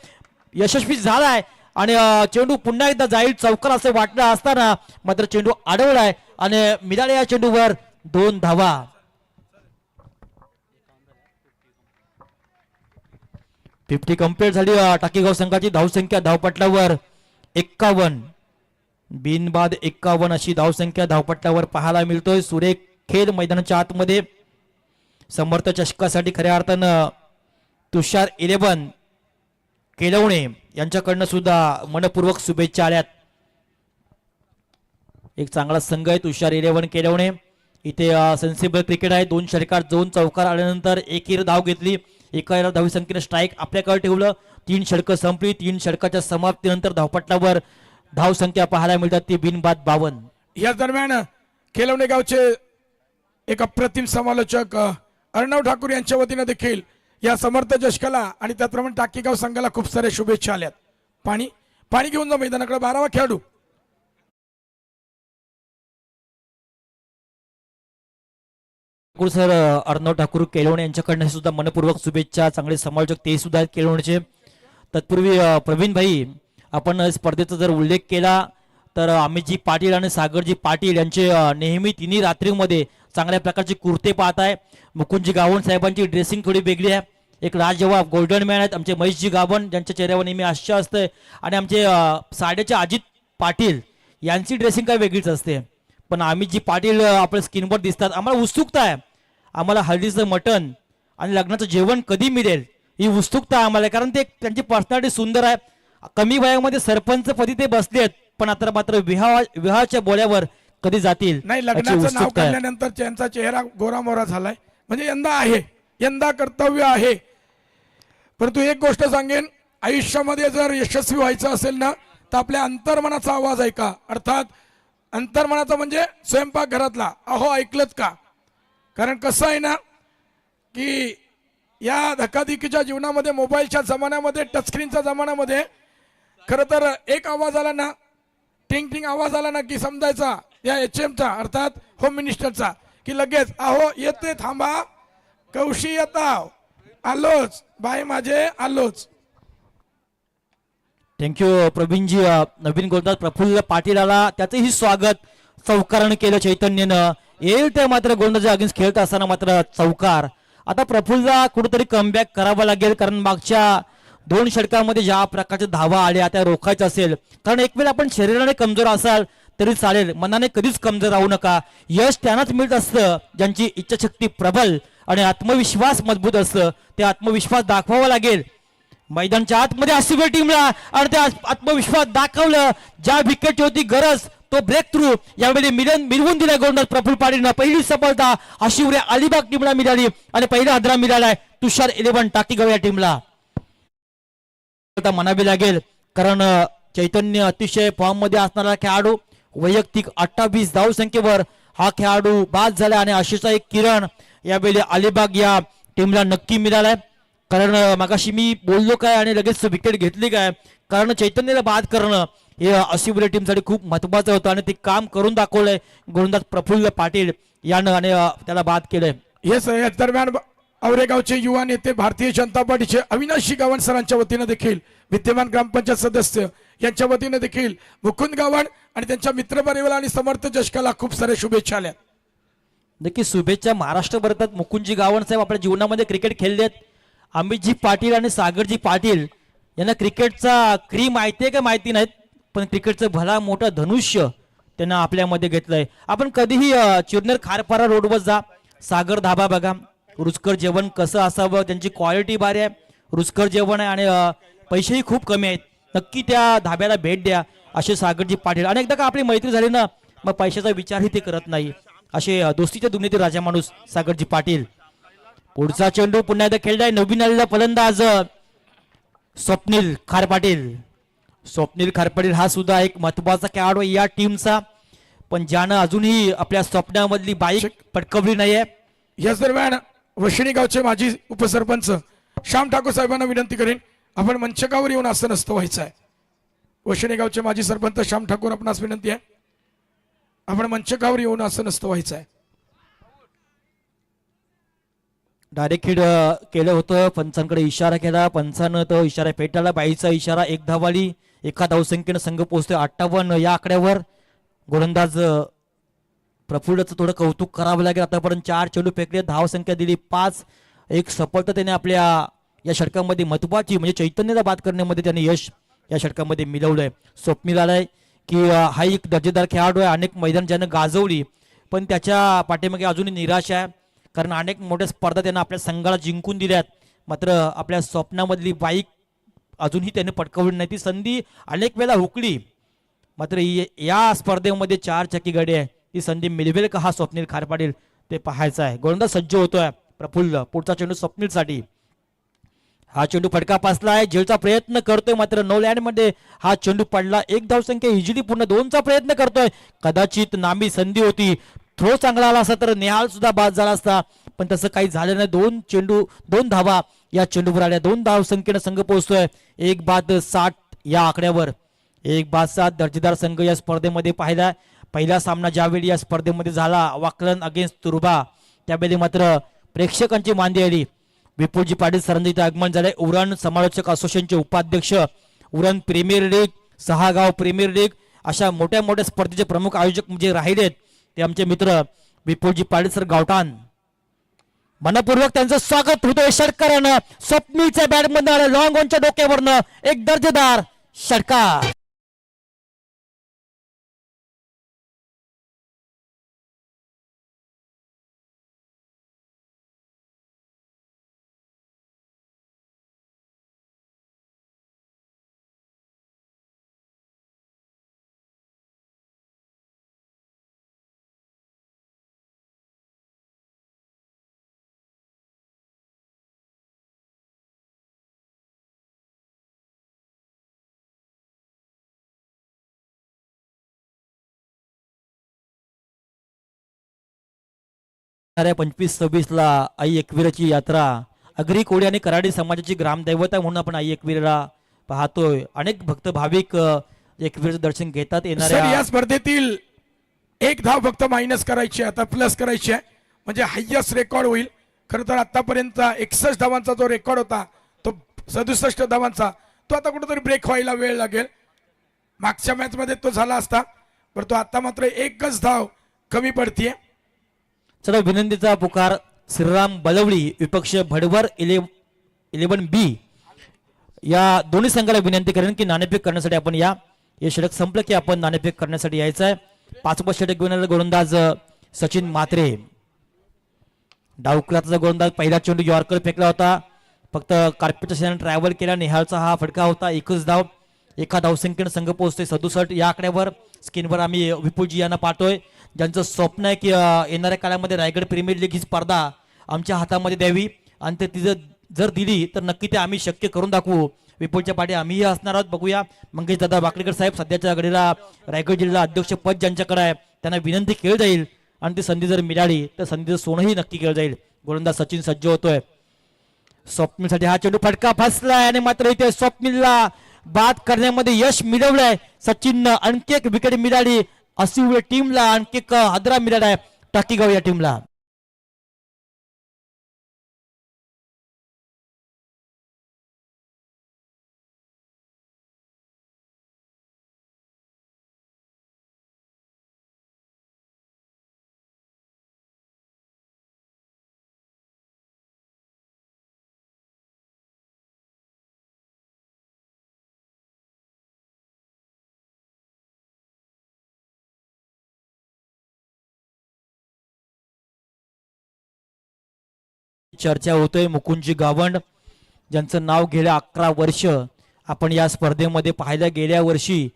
यशस्वी झालाय आणि चेंडू पुन्हा एकदा जाईल चौकार असं वाटलं असताना मात्र चेंडू अडवलाय आणि मिळाल्या या चेंडूवर 2 धावा. फिफ्टी कंप्लीट झाली. टाकीगाव संघाची धावसंख्या धावपटलावर 51. बिनबाद 51 अशी धावसंख्या धावपट्ट्यावर पाहायला मिळतोय. सुरेख खेळ मैदानाच्या आतमध्ये. समर्थ चषकासाठी खऱ्या अर्थानं तुषार 11 केलवणे यांच्याकडनं सुद्धा मनपूर्वक शुभेच्छा आल्यात. एक चांगला संघ आहे तुषार 11 केलवणे. इथे सेन्सिबल क्रिकेट आहे. 2 षटकार 2 चौकार आल्यानंतर एकेरी धाव घेतली. एका धावसंख्येने स्ट्राईक आपल्याकडे ठेवलं. 3 षटकं संपली. 3 षटकाच्या समाप्तीनंतर धावपट्ट्यावर धावसंख्या पाहायला मिळतात ती बिनबाद 52. या दरम्यान केलवणे गावचे एक अप्रतिम समालोचक अर्णव ठाकूर यांच्या वतीनं देखील या समर्थ चषकाला आणि त्याचप्रमाणे टाकीगाव संघाला खूप साऱ्या शुभेच्छा आल्यात. पाणी घेऊन जा मैदानाकडे. 12वा खेळाडू सर अर्णव ठाकूर केलवणे यांच्याकडनं सुद्धा मनपूर्वक शुभेच्छा. चांगले समालोचक ते सुद्धा आहेत केलवणेचे. तत्पूर्वी प्रवीण भाई आपण स्पर्धेचा जर उल्लेख केला तर अमितजी पाटील आणि सागरजी पाटील यांचे नेहमी तिन्ही रात्रीमध्ये चांगल्या प्रकारचे कुर्ते पाहत आहे. मुकुंदजी गावण साहेबांची ड्रेसिंग थोडी वेगळी आहे. एक राजजवाब गोल्डन मॅन आहेत आमचे महेशजी गावण ज्यांच्या चेहऱ्यावर नेहमी हास्य असते आणि आमचे साडेचे अजित पाटील यांची ड्रेसिंग काय वेगळीच असते. पण अमितजी पाटील आपल्या स्क्रीनवर दिसतात. आम्हाला उत्सुकता आहे. आम्हाला हळदीचं मटण आणि लग्नाचं जेवण कधी मिळेल ही उत्सुकता आम्हाला कारण ते त्यांची पर्सनॅलिटी सुंदर आहे. कमी वयामध्ये सरपंच पदी ते बसलेत पण आता मात्र विवाहाच्या बोल्यावर कधी जातील नाही, याची लग्नाचं नाव उत्सुकता आहे. काढल्यानंतर त्यांचा चेहरा गोरामोरा झालाय. म्हणजे यंदा आहे, यंदा कर्तव्य आहे. परंतु एक गोष्ट सांगेन, आयुष्यामध्ये जर यशस्वी व्हायचं असेल ना, तर आपल्या अंतर्मनाचा आवाज ऐका. अर्थात अंतर्मनाचा म्हणजे स्वयंपाकघरातला. अहो ऐकलंच का? कारण कसं आहे ना, की या धकाधकीच्या जीवनामध्ये, मोबाईलच्या जमान्यामध्ये, टचस्क्रीनच्या जमान्यामध्ये खरं तर एक आवाज आला ना, टिंग टिंग आवाज आला ना, की समजायचा या HMचा अर्थात होम मिनिस्टरचा, की लगेच अहो येते थांबा, कौशी येता, आलोच बाय माझे आलोच. थँक्यू प्रवीणजी. नवीन गोलंदाज प्रफुल्ल पाटील आला, त्याचंही स्वागत चौकारानं केलं चैतन्यनं. येईल ते मात्र गोलंदाजी अगेन्स्ट खेळत असताना मात्र चौकार. आता प्रफुल्लला कुठेतरी कमबॅक करावा लागेल, कारण मागच्या 2 षटकांमध्ये ज्या प्रकारच्या धावा आल्या त्या रोखायचं असेल. कारण एक वेळ आपण शरीराने कमजोर असाल तरी चालेल, मनाने कधीच कमजोर राहू नका. यश त्यांनाच मिळत असतं ज्यांची इच्छाशक्ती प्रबल आणि आत्मविश्वास मजबूत असतं. ते आत्मविश्वास दाखवावा लागेल मैदानच्या आतमध्ये असिबे टीमला, आणि त्या आत्मविश्वास दाखवलं. ज्या विकेटची होती गरज तो ब्रेक थ्रू यावेळी मिळवून दिला गोलंदाज प्रफुल्ल पाटीलनं. पहिली सफलता अशिवरे अलिबाग टीमला मिळाली आणि पहिला हादरा मिळालाय तुषार 11 टाकीगाव या टीमला. म्हणावी लागेल, कारण चैतन्य अतिशय फॉर्म मध्ये असणारा खेळाडू, वैयक्तिक 28 धावसंख्येवर हा खेळाडू बाद झाला. आणि अशीचा एक किरण यावेळी अलिबाग या टीमला नक्की मिळालाय. कारण मगाशी मी बोललो काय आणि लगेच विकेट घेतली काय, कारण चैतन्याला बाद करणं हे अशिवरे टीमसाठी खूप महत्वाचं होतं आणि ते काम करून दाखवलंय गोलंदाज प्रफुल्ल पाटील यानं, आणि त्याला बाद केलंय. येस, या दरम्यान औरेगावचे युवा नेते, भारतीय जनता पार्टीचे अविनाशी गावण सरांच्या वतीनं देखील, विद्यमान ग्रामपंचायत सदस्य यांच्या वतीनं देखील मुकुंद गावण आणि त्यांच्या मित्रपरिवार आणि समर्थ जशकाला खूप साऱ्या शुभेच्छा आल्या. नक्की शुभेच्छा महाराष्ट्रभरात. मुकुंदजी गावण साहेब आपल्या जीवनामध्ये क्रिकेट खेळलेत. अमितजी पाटील आणि सागरजी पाटील यांना क्रिकेटचा क्री माहिती आहे का माहिती नाहीत, पण क्रिकेटचं भला मोठं धनुष्य त्यांना आपल्यामध्ये घेतलंय. आपण कधीही चिरनेर खारपारा रोडवर जा, सागर धाबा बघा, रुचकर जेवण कसं असावं, त्यांची क्वालिटी भारी आहे, रुचकर जेवण आहे आणि पैसेही खूप कमी आहेत. नक्की त्या धाब्याला भेट द्या असे सागरजी पाटील. आणि एकदा का आपली मैत्री झाली ना, मग पैशाचा विचारही ते करत नाही, असे दोस्तीच्या दुनियेतील राजा माणूस सागरजी पाटील. पुढचा चेंडू पुन्हा एकदा खेळलाय नवीन आलेला फलंदाज स्वप्नील खारपाटील. स्वप्नील खारपाटील हा सुद्धा एक महत्वाचा खेळाडू या टीमचा, पण ज्यानं अजूनही आपल्या स्वप्नामधली बाईक पटकवली नाहीये. याच दरम्यान वशिणी गावचे माजी उपसरपंच श्याम ठाकूर साहेबांना विनंती करेन, आपण मंचकावर येऊन असं नसतं व्हायचं आहे. वशिणी गावचे माजी सरपंच श्याम ठाकूर, आपणास विनंती आहे, आपण मंचकावर येऊन असं नसतं व्हायचं आहे. डायरेक्ट हिट केलं होतं, पंचांकडे इशारा केला, पंचानं तो इशारा पेटाळला. बाईचा इशारा, 1 धावाली, 1 धावसंख्येनं संघ पोहोचतोय 58 या आकड्यावर. गोलंदाज प्रफुल्लचं थोडं कौतुक करावं लागेल. आतापर्यंत 4 चेंडू फेकले, धावसंख्या दिली 5. एक सफलता त्याने आपल्या या षटकामध्ये महत्वाची म्हणजे चैतन्याला बाद करण्यामध्ये त्याने यश या षटकामध्ये मिळवलंय. स्वप्नील आलाय की हा एक दर्जेदार खेळाडू आहे, अनेक मैदान ज्यानं गाजवली, पण त्याच्या पाठीमागे अजूनही निराशा आहे, कारण अनेक मोठ्या स्पर्धा त्यांना आपल्या संघाला जिंकून दिल्यात, मात्र आपल्या स्वप्नामधली बाईक अजूनही त्याने पटकवली नाही. ती संधी अनेक वेळा हुकली, मात्र या स्पर्धेमध्ये 4 चाकी गाडी आहे, ती संधी मिळवेल का हा स्वप्नील खारपाटील ते पाहायचं आहे. गोलंदाज सज्ज होतोय प्रफुल्ल. पुढचा चेंडू स्वप्नीलसाठी, हा चेंडू फटका पासलाय, झेलचा प्रयत्न करतोय, मात्र नो लँड मध्ये हा चेंडू पडला. 1 धावसंख्या इजिली पूर्ण, 2चा प्रयत्न करतोय, कदाचित नामी संधी होती, थ्रो चांगला आला असता तर नेहाल सुद्धा बाद झाला असता, पण तसं काही झालं नाही. 2 चेंडू 2 धावा या चेंडूवर आल्या. 2 धावसंख्येनं संघ पोहोचतोय 1 बाद 60 या आकड्यावर. 1 बाद 60 दर्जेदार संघ या स्पर्धेमध्ये पाहिला. पहिला सामना ज्यावेळी या स्पर्धेमध्ये झाला वाकलन अगेन्स्ट तुर्बा, त्यावेळी मात्र प्रेक्षकांची मांदी आली. विपुलजी पाटील सरांचं इथे आगमन झालंय. उरण समालोचक असोसिएशनचे उपाध्यक्ष, उरण प्रीमियर लीग, 6 गाव प्रीमियर लीग, अशा मोठ्या मोठ्या स्पर्धेचे प्रमुख आयोजक म्हणजे राहिलेत ते आमचे मित्र विपुलजी पाटील सर गावठाण. मनपूर्वक त्यांचं स्वागत होतोय षटकारानं. स्वप्नीलच्या बॅटमधनं लॉंग ऑनच्या डोक्यावरनं एक दर्जेदार षटकार. 25-26 ला आई एकवीराची यात्रा अग्री कोळी आणि कराडी समाजाची ग्रामदैवता म्हणून आपण आई एकवीरला पाहतोय. अनेक भक्त भाविक एकवीरचं दर्शन घेतात. सर येणाऱ्या या स्पर्धेतील एक धाव फक्त मायनस करायची आहे, आता प्लस करायची आहे, म्हणजे हायस्ट रेकॉर्ड होईल. खरं तर आतापर्यंत 61 धावांचा जो रेकॉर्ड होता तो 67 धावांचा, तो आता कुठेतरी ब्रेक व्हायला वेळ लागेल. मागच्या मॅच मध्ये तो झाला असता, पण तो आता मात्र एकच धाव कमी पडतीये. चला विनंतीचा पुकार श्रीराम बलवडी विपक्ष भडवर 11B या दोन्ही संघाला विनंती करेन की नाणेफेक करण्यासाठी आपण या. हे षटक संपलं की आपण नाणेफेक करण्यासाठी यायचं आहे. 5वा षटक घेऊन गोलंदाज सचिन मात्रे. डावकुराचा गोलंदाज पहिला चेंडू यॉर्कर फेकला होता, फक्त कार्पेटच्या शेजारी ट्रॅव्हल केला. निहाळचा हा फटका होता. एकच धाव, एका धावसंख्येने संघ पोहोचतोय 67. या आकड्यावर स्क्रीनवर आम्ही विपुलजी यांना पाहतोय, ज्यांचं स्वप्न आहे की येणाऱ्या काळामध्ये रायगड प्रीमियर लीग ही स्पर्धा आमच्या हातामध्ये द्यावी आणि ते तिचं जर दिली तर नक्की ते आम्ही शक्य करून दाखवू. विपुलच्या पाठी आम्हीही असणार आहोत. बघूया मंगेश दादा वाकडेकर साहेब सध्याच्या घडीला रायगड जिल्हा अध्यक्ष पद ज्यांच्याकडे आहे त्यांना विनंती केली जाईल आणि ती संधी जर मिळाली तर संधीचं सोनंही नक्की केलं जाईल. गोलंदाज सचिन सज्ज होतोय. स्वप्नीलसाठी हा चेंडू फटका फसलाय आणि मात्र इथे स्वप्नीलला बाद करण्यामध्ये यश मिळवलंय. सचिननं आणखी एक विकेट मिळाली. असिवळे टीमला आणखी एक हादरा मिळालाय टाकीगाव या टीमला. चर्चा होतोय मुकुंदजी गावंड, ज्यांचं नाव गेल्या 11 वर्ष आपण या स्पर्धेमध्ये पाहायला. गेल्या वर्षी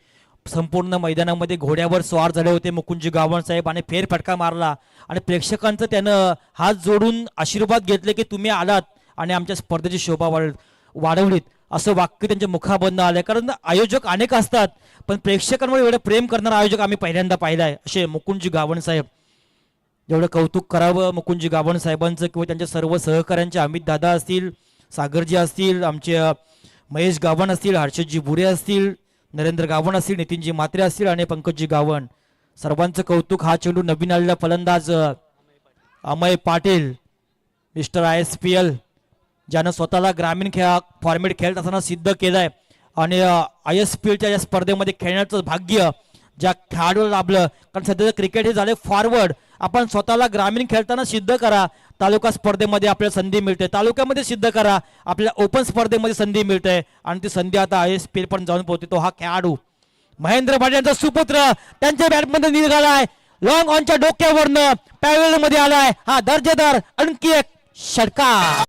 संपूर्ण मैदानामध्ये घोड्यावर स्वार झाले होते मुकुंदजी गावंड साहेब आणि फेरफटका मारला आणि प्रेक्षकांचं त्यानं हात जोडून आशीर्वाद घेतले की तुम्ही आलात आणि आमच्या स्पर्धेची शोभा वाढवलीत, असं वाक्य त्यांच्या मुखाबंद आलंय. कारण आयोजक अनेक असतात पण प्रेक्षकांवर एवढं प्रेम करणारा आयोजक आम्ही पहिल्यांदा पाहिलाय असे मुकुंदजी गावंड साहेब. एवढं कौतुक करावं मुकुंदजी गावंड साहेबांचं किंवा त्यांच्या सर्व सहकाऱ्यांचे. अमित दादा असतील, सागरजी असतील, आमचे महेश गावंड असतील, हर्षदजी बुरे असतील, नरेंद्र गावंड असतील, नितीनजी मात्रे असतील आणि पंकजजी गावंड, सर्वांचं कौतुक. हा चेंडू नवीन आलेला फलंदाज अमय पाटील मिस्टर ISPL, ज्यानं स्वतःला ग्रामीण फॉर्मेट खेळत असताना सिद्ध केलंय आणि ISPLच्या या स्पर्धेमध्ये खेळण्याचं भाग्य ज्या खेळाडूला लाभलं. कारण सध्याचं क्रिकेट हे झाले फॉरवर्ड. आपण स्वतःला ग्रामीण खेळताना सिद्ध करा, तालुका स्पर्धेमध्ये आपल्याला संधी मिळते. तालुक्यामध्ये सिद्ध करा, आपल्याला ओपन स्पर्धेमध्ये संधी मिळते आणि ती संधी आता ISPL पण जाऊन पोहोचते. तो हा खेळाडू महेंद्र भाटे यांचा सुपुत्र त्यांच्या बॅटमध्ये निघालाय. लॉंग ऑनच्या डोक्यावरनं पॅवेल मध्ये आलाय. हा दर्जेदार आणखी एक षटकार.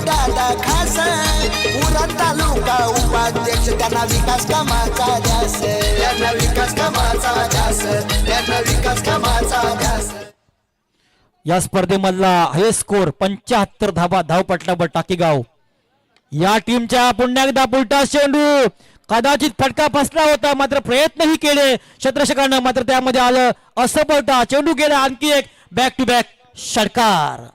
दादा खास पुरा तालुका उपाध्यक्ष, त्यांना विकास कामाचा ध्यास, त्यांना विकास कामाचा ध्यास, त्यांना विकास कामाचा ध्यास. या स्पर्धेमधला हायस्ट स्कोर 75 धावा धावपटलावर टाकीगाव या टीमच्या. पुन्हा एकदा पुलटा चेंडू, कदाचित फटका फसला होता मात्र प्रयत्नही केले क्षेत्ररक्षकानं, मात्र त्यामध्ये आलं असफलता. चेंडू गेला. आणखी एक बॅक टू बॅक षटकार.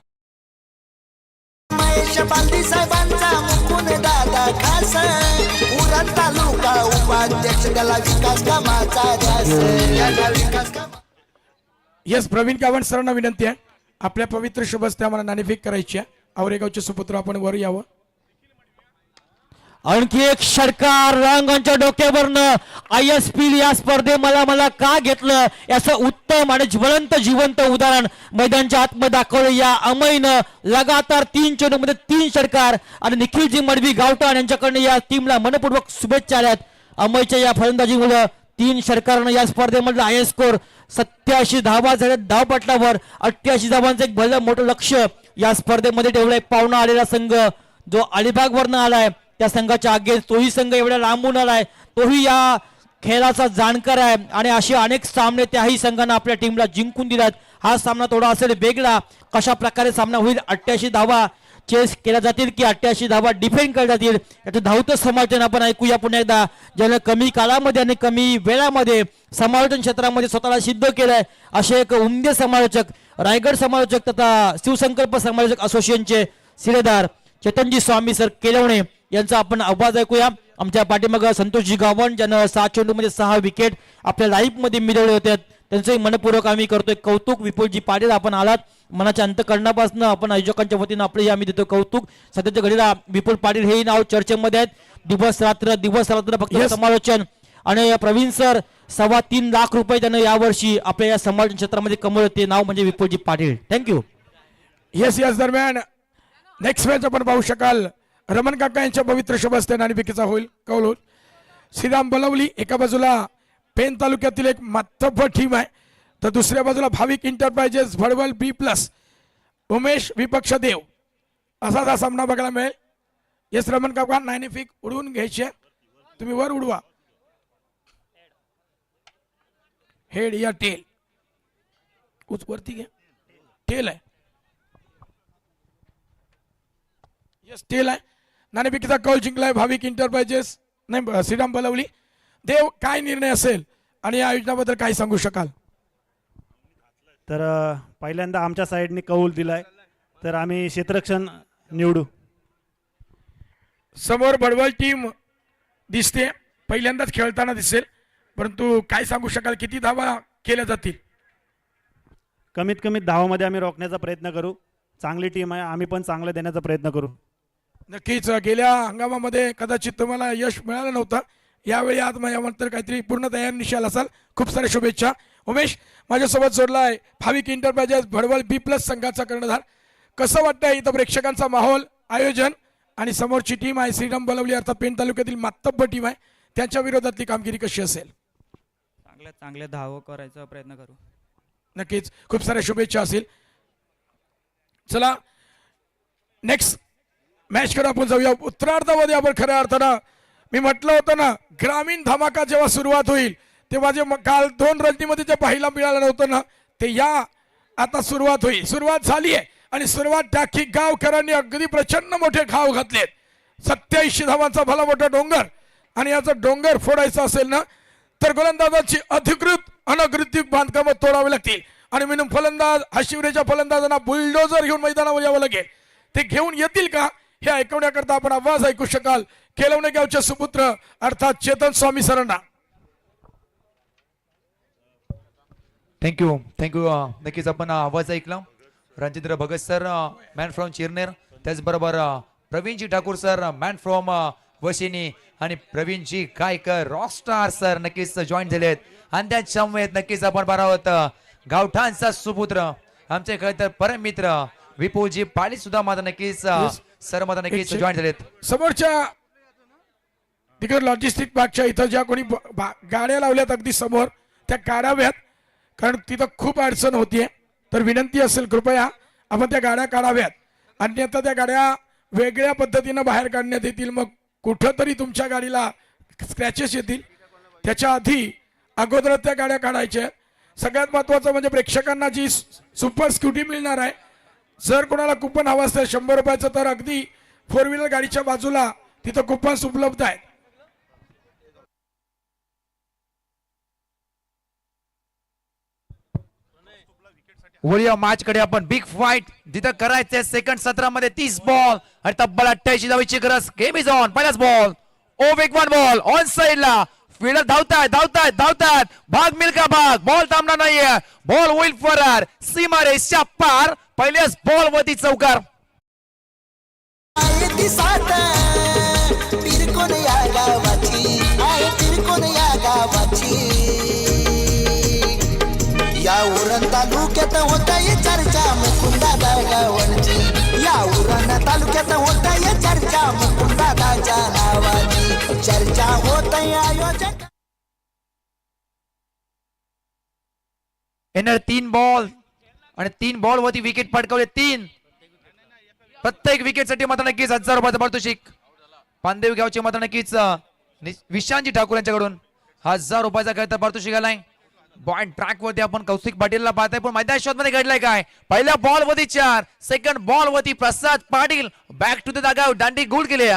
महेश बालदी साहेबांचा मुकुंद दादा खास पुरा तालुका उपाध्यक्ष, त्याला विकास कामाचा ध्यास, त्यांना विकास कामा. येस, प्रवीण गावंड सरांना विनंती आहे, आपल्या पवित्र शुभ हस्ते आम्हाला नाणेफेक करायची आहे. आवरेगावचे सुपुत्र आपण वर यावं. आणखी एक षटकार रंगांच्या डोक्यावरनं. ISPL या स्पर्धे मला का घेतलं याचं उत्तम आणि ज्वलंत जिवंत उदाहरण मैदानच्या आतमध्ये दाखवलं या अमयनं. लगातार 3 चेंडूमध्ये 3 षटकार आणि निखिलजी मडवी गावठाण यांच्याकडनं या टीमला मनपूर्वक शुभेच्छा आल्यात. अमयच्या या फलंदाजीमुळे 3 षटकारानं या स्पर्धेमधला हायस्ट स्कोर 87 धावा झाल्या धावपटलावर. 88 धावांचं एक भलं मोठं लक्ष या स्पर्धेमध्ये ठेवलंय. पाहुणा आलेला संघ जो अलिबाग वरनं आलाय त्या संघाच्या आगे तोही संघ एवढ्या लांबून आलाय, तोही या खेळाचा जाणकार आहे आणि असे अनेक सामने त्याही संघानं आपल्या टीमला जिंकून दिलात. हा सामना थोडा असेल वेगळा, कशा प्रकारे सामना होईल. 88 धावा चेस केल्या जातील की 88 धावा डिफेंड केल्या जातील याचं धावतं समालोचन आपण ऐकूया पुन्हा एकदा. ज्यानं कमी काळामध्ये आणि कमी वेळामध्ये समालोचन क्षेत्रामध्ये स्वतःला सिद्ध केलंय असे एक उमदे समालोचक, रायगड समालोचक तथा शिवसंकल्प समालोचक असोसिएशनचे शिलेदार चेतनजी स्वामी सर केलवणे यांचा आपण आवाज ऐकूया. आमच्या पाठीमागं संतोषजी गावण ज्यानं 7 चेंडूमध्ये 6 विकेट आपल्या लाईफ मध्ये मिळवले होते त्यांचंही मनपूर्वक आम्ही करतोय कौतुक. विपुलजी पाटील आपण आलात मनाच्या अंतकरणापासून आपण आयोजकांच्या वतीनं आपले आम्ही देतो कौतुक. सध्याच्या घडीला विपुल पाटील हे नाव चर्चेमध्ये आहेत. दिवस रात्र फक्त समालोचन. आणि प्रवीण सर 3.25 लाख रुपये त्यानं यावर्षी आपल्या या समालोचन क्षेत्रामध्ये कमवलं ते नाव म्हणजे विपुलजी पाटील. थँक्यू. येस दरम्यान नेक्स्ट मॅच आपण पाहू शकाल. रमण काका यांच्या पवित्र शुभस्ते नाणेफेकीचा होईल कौल होईल. श्रीराम बलवली एका बाजूला पेन तालुक्यातील एक मातब्बर टीम आहे तर दुसऱ्या बाजूला भाविक इंटरप्राइजेस भडवल B+ उमेश विपक्ष देव असाच हा सामना बघायला मिळेल. येस रमण काका नाणेफेक उडवून घ्यायचे तुम्ही वर उडवा. हेड या टेल वरती घ्या. टेल आहे. येस टेल आहे. नाणेफेकीचा कौल जिंकलाय भाविक इंटरप्राइजेस नाही श्रीराम बलवली. देव काय निर्णय असेल आणि या आयोजनाबद्दल काय सांगू शकाल? तर पहिल्यांदा आमच्या साईडने कौल दिलाय तर आम्ही क्षेत्ररक्षण निवडू. समोर भडवल टीम दिसते पहिल्यांदाच खेळताना दिसेल परंतु काय सांगू शकाल किती धावा केल्या जातील? कमीत कमी धावामध्ये आम्ही रोखण्याचा प्रयत्न करू. चांगली टीम आहे आम्ही पण चांगलं देण्याचा प्रयत्न करू. नक्कीच गेल्या हंगामामध्ये कदाचित तुम्हाला यश मिळालं नव्हतं यावेळी आज माझ्यानंतर काहीतरी पूर्ण तयार निशाल असाल. खूप साऱ्या शुभेच्छा. उमेश माझ्यासोबत जोडलाय भाविक इंटरप्राइजेस भडवल B+ संघाचा कर्णधार. कसं वाटतंय इथं प्रेक्षकांचा माहोल आयोजन आणि समोरची टीम आहे श्रीराम बलवली अर्थात पेन तालुक्यातील मातब्बर टीम आहे त्यांच्या विरोधातली कामगिरी कशी असेल? चांगले धाव करायचा प्रयत्न करू. नक्कीच खूप साऱ्या शुभेच्छा असतील. चला नेक्स्ट मॅच कडे आपण जाऊया. उत्तरार्धामध्ये आपण खऱ्या अर्थानं मी म्हटलं होतं ना ग्रामीण धमाका जेव्हा सुरुवात होईल तेव्हा जे काल 2 रणनीमध्ये जे पाहायला मिळालं नव्हतं ना ते या आता सुरुवात होईल. सुरुवात झाली आहे आणि सुरुवात टाकी गावकरांनी अगदी प्रचंड मोठे घाव घातलेत. 87 धावांचा भला मोठा डोंगर आणि याचा डोंगर फोडायचा असेल ना तर गोलंदाजाची अधिकृत अनधिकृत बांधकामं तोडावी लागतील आणि म्हणून फलंदाज हाशिवरेच्या फलंदाजांना बुलडोजर घेऊन मैदानावर यावं लागेल. ते घेऊन येतील का हे ऐकवण्याकरता आपण आवाज ऐकू शकाल केलवणे गावचे सुपुत्र अर्थात चेतन स्वामी सरांना. थँक्यू. नक्कीच आपण आवाज ऐकला. रणजिंद्र Bhagat sir man from Chirner त्याचबरोबर Pravinji Thakur sir man from वशिनी आणि प्रवीणजी गायकर रॉकस्टार सर नक्कीच जॉईन झाले आहेत आणि त्याच्यामुळे नक्कीच आपण बघा आहोत गावठाणचा सुपुत्र आमचे खरं तर परम मित्र विपुलजी पाटील सुद्धा माझा नक्कीच सर माझा नक्कीच जॉईन झालेत. समोरच्या तिकडे लॉजिस्टिक भागच्या इथं ज्या कोणी गाड्या लावल्यात अगदी समोर त्या काढाव्यात कारण तिथं खूप अडचण होतीये. तर विनंती असेल कृपया आपण त्या गाड्या काढाव्यात अन्यथा त्या गाड्या वेगळ्या पद्धतीनं बाहेर काढण्यात येतील. मग कुठंतरी तुमच्या गाडीला स्क्रॅचेस येतील. त्याच्या आधी अगोदर त्या गाड्या काढायच्या. सगळ्यात महत्वाचं म्हणजे प्रेक्षकांना जी सुपर स्कूटी मिळणार आहे जर कोणाला कुपन हवं असेल 100 रुपयाचं तर अगदी 4 व्हीलर गाडीच्या बाजूला तिथं कुपन्स उपलब्ध आहेत. वळूया मॅच कडे आपण. बिग फाईट जिथं करायचंय सेकंड 17 मध्ये 30 बॉल आणि तब्बल 88 धावांची गरज. Game is on. पहिलाच बॉल वेगवान बॉल ऑन साइडला फील्डर धावतात भाग मिल्का भाग बॉल थांबणार नाहीये. बॉल होईल फरार सीमा रेषच्या पार. पहिल्याच बॉल वरती चौकार. तिरकोन या गावाची आहे तिरकोन या गावाची या उरण तालुक्यात होता ये चर्चा मुकुंदा गावांची. या उरण तालुक्यात होता ये चर्चा मुकुंदाच्या नावाची चर्चा होत आयोजक. येणार 3 बॉल आणि 3 बॉल वरती विकेट पटकावले 3. प्रत्येक विकेट साठी मात्र नक्कीच 1000 रुपयाचं पारितोषिक. पांदेव गावचे मात्र नक्कीच विशांतजी ठाकूर यांच्याकडून 1000 रुपयाचा खेळता पारितोषिक आलाय. पॉइंट ट्रॅक वरती आपण कौशिक पाटीलला पाहताय, पण मैदान शॉट मध्ये घडलंय काय? पहिल्या बॉल वरती 4, सेकंड बॉल वरती प्रसाद पाटील बॅक टू द जागा दांडी गोल केले.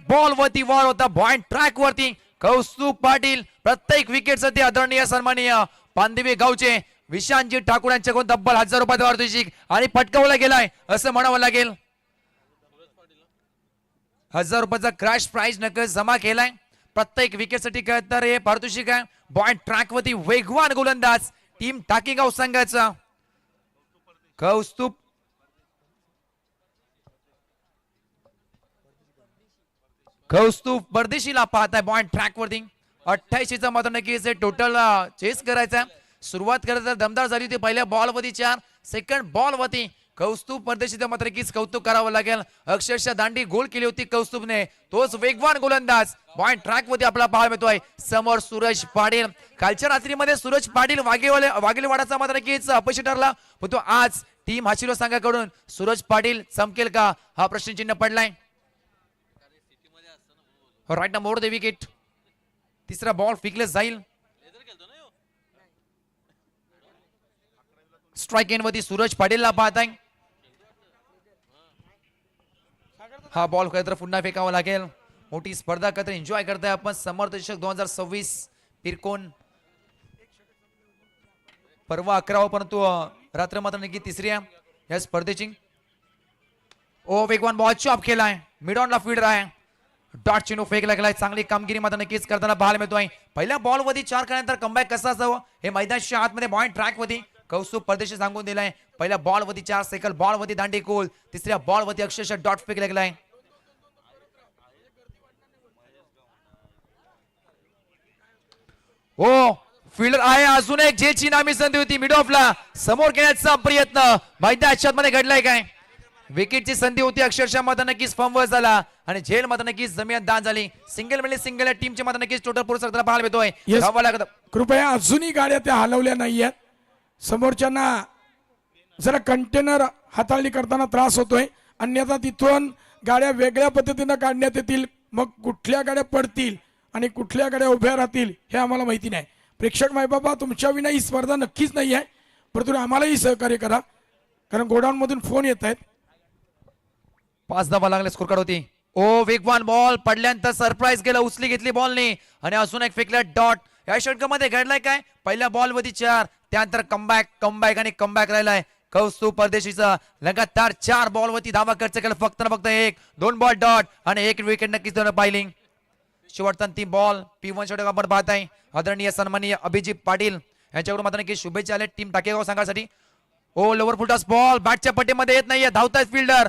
बॉल वरती वॉल होता पॉइंट ट्रॅक वरती कौस्तुभ पाटील प्रत्येक विकेट साठी आदरणीय सन्माननीय पांदिवे गावचे विशांतजी ठाकूर यांच्याकडून तब्बल 1000 रुपयाचा पारितोषिक आणि पटकावला गेलाय असं म्हणावं लागेल. 1000 रुपयाचा क्रॅश प्राइज नक्कीच जमा केलाय. प्रत्येक विकेट साठी काय तर हे पारितोषिक आहे. पॉइंट ट्रॅक वरती वेगवान गोलंदाज टीम टाकीगाव संघाचा कौस्तुभ परदेशीला पाहताय पॉइंट ट्रॅक वरती 88 चा मात्र नक्कीच टोटल चेस करायचा. सुरुवात करायचा दमदार झाली होती. पहिल्या बॉल वरती 4, सेकंड बॉल वरती कौस्तुभ परदेशीचा मात्र नक्कीच कौतुक करावं लागेल. अक्षरशः दांडी गोल केली होती कौस्तुभने. तोच वेगवान गोलंदाज पॉइंट ट्रॅक वरती आपला पाहायला मिळतोय. समोर सूरज पाटील. कालच्या रात्रीमध्ये सूरज पाटील वाघेलवाडाचा मात्र नक्कीच अपयशी ठरला, पण तो आज टीम हाशिरो संघाकडून सूरज पाटील चमकेल का हा प्रश्नचिन्ह पडलाय. राईट ना मोड द विकेट. तिसरा बॉल फेकला जाईल. स्ट्राइक एंड वरती सूरज पाटीलला पाहताय. हा बॉल खरं तर पुन्हा फेकावा लागेल. मोठी स्पर्धा खरं एन्जॉय करताय आपण. समर्थ चषक 2026 पिरकोन परवा 11 परंतु रात्र मात्र नक्की तिसरी आहे या स्पर्धेची. ओ वेगवान बॉल चॉप केलाय. मिड ऑनला फील्डर आहे. डॉट चेंडू फेकला गेलाय. चांगली कामगिरी मात्र नक्कीच करताना पाहायला मिळतोय. पहिल्या बॉल वरती 4 केल्यानंतर कमबॅक कसा असावं हे मैदानाच्या आतमध्ये पॉइंट ट्रॅक वरती कौस्तुभ परदेशी सांगून दिलाय. पहिल्या बॉल वरती 4, सेकंड बॉल वरती दांडी गोल. तिसऱ्या बॉल वरती अक्षरशः डॉट फेकला गेलाय. ओ फील्डर आहे अजून एक जे नामी संधी होती मिड ऑफला समोर घेण्याचा प्रयत्न मैदानाच्या मध्ये घडलाय काय? विकेटची संधी होती अक्षरशः मात्र नक्कीच फॉर्मवर झाला आणि झेल मात्र नक्कीच जमीन दान झाली. सिंगल म्हणजे सिंगल टीमच्या मात्र नक्कीच टोटल पुरुष पाहायला मिळतोय. कृपया अजूनही गाड्या त्या हलवल्या नाहीयेत. समोरच्यांना जरा कंटेनर हाताळणी करताना त्रास होतोय, अन्यथा तिथून गाड्या वेगळ्या पद्धतीनं काढण्यात येतील. मग कुठल्या गाड्या पडतील आणि कुठल्या गाड्या उभ्या राहतील हे आम्हाला माहिती नाही. प्रेक्षक मायबाबा तुमच्या विना ही स्पर्धा नक्कीच नाही आहे, परंतु आम्हालाही सहकार्य करा कारण गोडाऊन मधून फोन येत आहेत. 5 धावा लागले स्कोर कार्ड होती. ओ वेगवान बॉल पडल्यानंतर सरप्राईज गेला. उचली घेतली बॉलने आणि अजून एक फेकला डॉट. या षटकामध्ये घडलाय काय? पहिल्या बॉल वरती 4, त्यानंतर कमबॅक आणि कमबॅक राहिलाय कौस्तुभ परदेशीचा. लगातार 4 बॉल वरती धावा खर्च केला. फक्त 1-2 बॉल डॉट आणि 1 विकेट नक्कीच दोन पाहिली. शेवटचा 3 बॉल P1 षटक आपण पाहताय. आदरणीय सन्माननीय अभिजित पाटील यांच्याकडून मात्र नक्की शुभेच्छा आल्या टीम टाकेगाव संघासाठी. ओ लोवर फुलटॉस बॉल बॅटच्या पट्टीमध्ये येत नाहीये. धावताय फिल्डर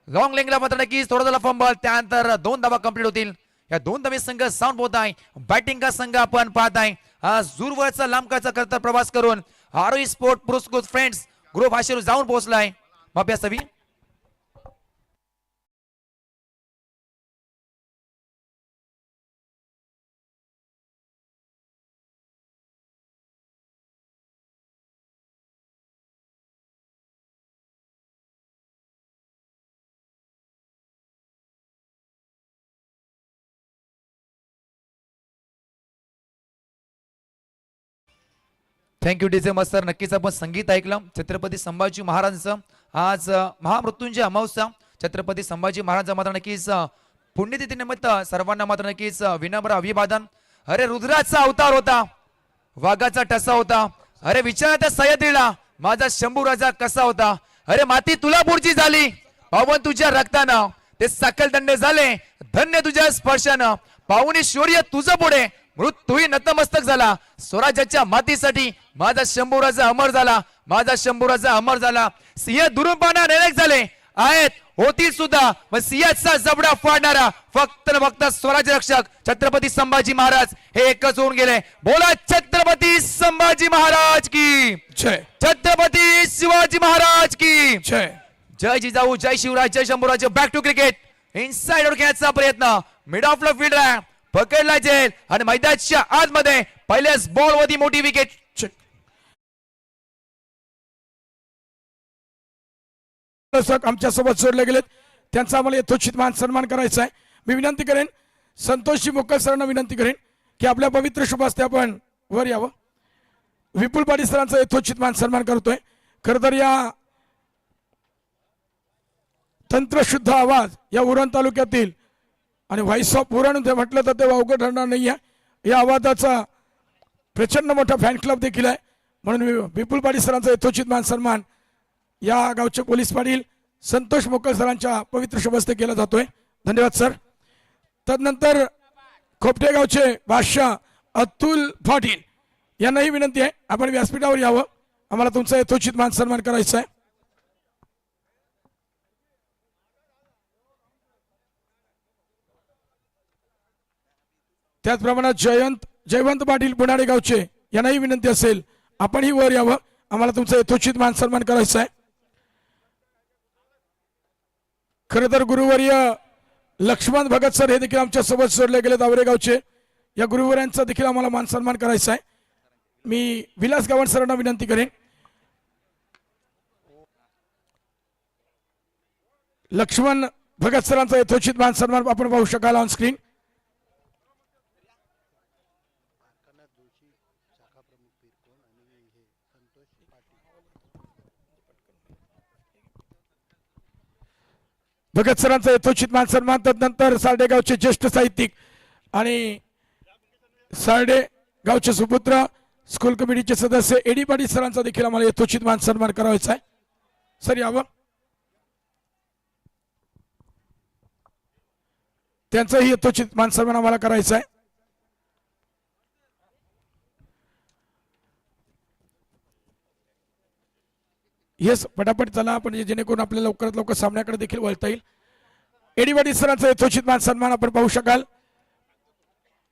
लॉंग लेंगला मात्र नक्कीच थोडा झाला फंबल. त्यानंतर 2 धावा कंप्लीट होतील. या 2 धावे संघ साऊंड होत आहे. बॅटिंग का संघ आपण पाहताय. हा दूरवरचा लांबकाचा करता प्रवास करून आरोही स्पोर्ट पुरस्कृत फ्रेंड्स ग्रुप हाशिरो जाऊन पोहोचलाय. माफी असावी. थँक्यू डीजे मास्तर. नक्कीच आपण संगीत ऐकलं. छत्रपती संभाजी महाराजांचं आज महामृत्युंजय अमावस्या. छत्रपती संभाजी महाराजांचा मात्र नक्कीच पुण्यतिथी निमित्त सर्वांना मात्र नक्कीच विनम्र अभिवादन. अरे रुद्राचा अवतार होता, वाघाचा ठसा होता. अरे विचारा त्या सह्याद्रीला माझा शंभू राजा कसा होता. अरे माती तुला पुढची झाली पावन तुझ्या रक्तानं. ते सकल दंडे झाले धन्य तुझ्या स्पर्शानं. पाहुणी शौर्य तुझं पुढे मृत्यूही नतमस्तक झाला. स्वराज्याच्या मातीसाठी माझा शंभू राजा अमर झाला. माझा शंभू राजा अमर झाला. सिंह दुरून पाहणारे अनेक झाले आहेत होतील सुद्धा, पण सिंहाचा जबडा फाडणारा फक्त न फक्त स्वराज्य रक्षक छत्रपती संभाजी महाराज हे एकच होऊन गेले. बोला छत्रपती संभाजी महाराज की जय. छत्रपती शिवाजी महाराज की जय. जय जिजाऊ, जय शिवराज, जय Shambhuraj. Back to cricket. Inside out खेळण्याचा प्रयत्न. मिड ऑफ द फील्ड पकडला जाईल आणि मैदानाच्या आतमध्ये पहिल्याच बॉल वरती मोठी विकेट. आमच्या सोबत जोडले गेलेत त्यांचा आम्हाला यथोचित मान सन्मान करायचा आहे. मी विनंती करेन संतोषजी मुक्कल सरांना विनंती करेन की आपल्या पवित्र शुभ हस्ते आपण वर यावं. विपुल पाटील सरांचा यथोचित मान सन्मान करतोय. खरं तर या तंत्रशुद्ध आवाज या उरण तालुक्यातील आणि व्हॉइस ऑफ उरण म्हटलं तर ते अवघड ठरणार नाही आहे. या आवाजाचा प्रचंड मोठा फॅन क्लब देखील आहे. म्हणून विपुल पाटील सरांचा यथोचित मान सन्मान या गावचे पोलीस पाटील संतोष मोकल सरांच्या पवित्र शुभ हस्ते केला जातोय. धन्यवाद सर. तदनंतर खोपटे गावचे बादशाह अतुल पाटील यांनाही विनंती आहे आपण व्यासपीठावर यावं. आम्हाला तुमचा यथोचित मान सन्मान करायचा आहे. त्याचप्रमाणे जयवंत पाटील बुनाडे गावचे यांनाही विनंती असेल आपणही वर यावं. आम्हाला तुमचा यथोचित मान सन्मान करायचा आहे. खरं तर गुरुवर्य लक्ष्मण भगत सर हे देखील आमच्या सोबत जोडले गेलेत आवरे गावचे. या गुरुवर्यांचा देखील आम्हाला मान सन्मान करायचा आहे. मी विलास गावण सरांना विनंती करेन. लक्ष्मण भगत सरांचा यथोचित मान सन्मान आपण पाहू शकाल ऑन स्क्रीन. भगत सरांचा यथोचित मान सन्मान. तदनंतर सार्डे गावचे ज्येष्ठ साहित्यिक आणि सार्डे गावचे सुपुत्र स्कूल कमिटीचे सदस्य एडी पाटील सरांचा देखील आम्हाला यथोचित मान सन्मान करायचा आहे. सर यावं. त्यांचाही यथोचित मान सन्मान आम्हाला करायचा आहे. येस पटापट चला आपण जेणेकरून आपल्याला लवकरात लवकर सामन्याकडे देखील वळता येईल. एडी पाटील सरांचा यथोचित मान सन्मान आपण पाहू शकाल.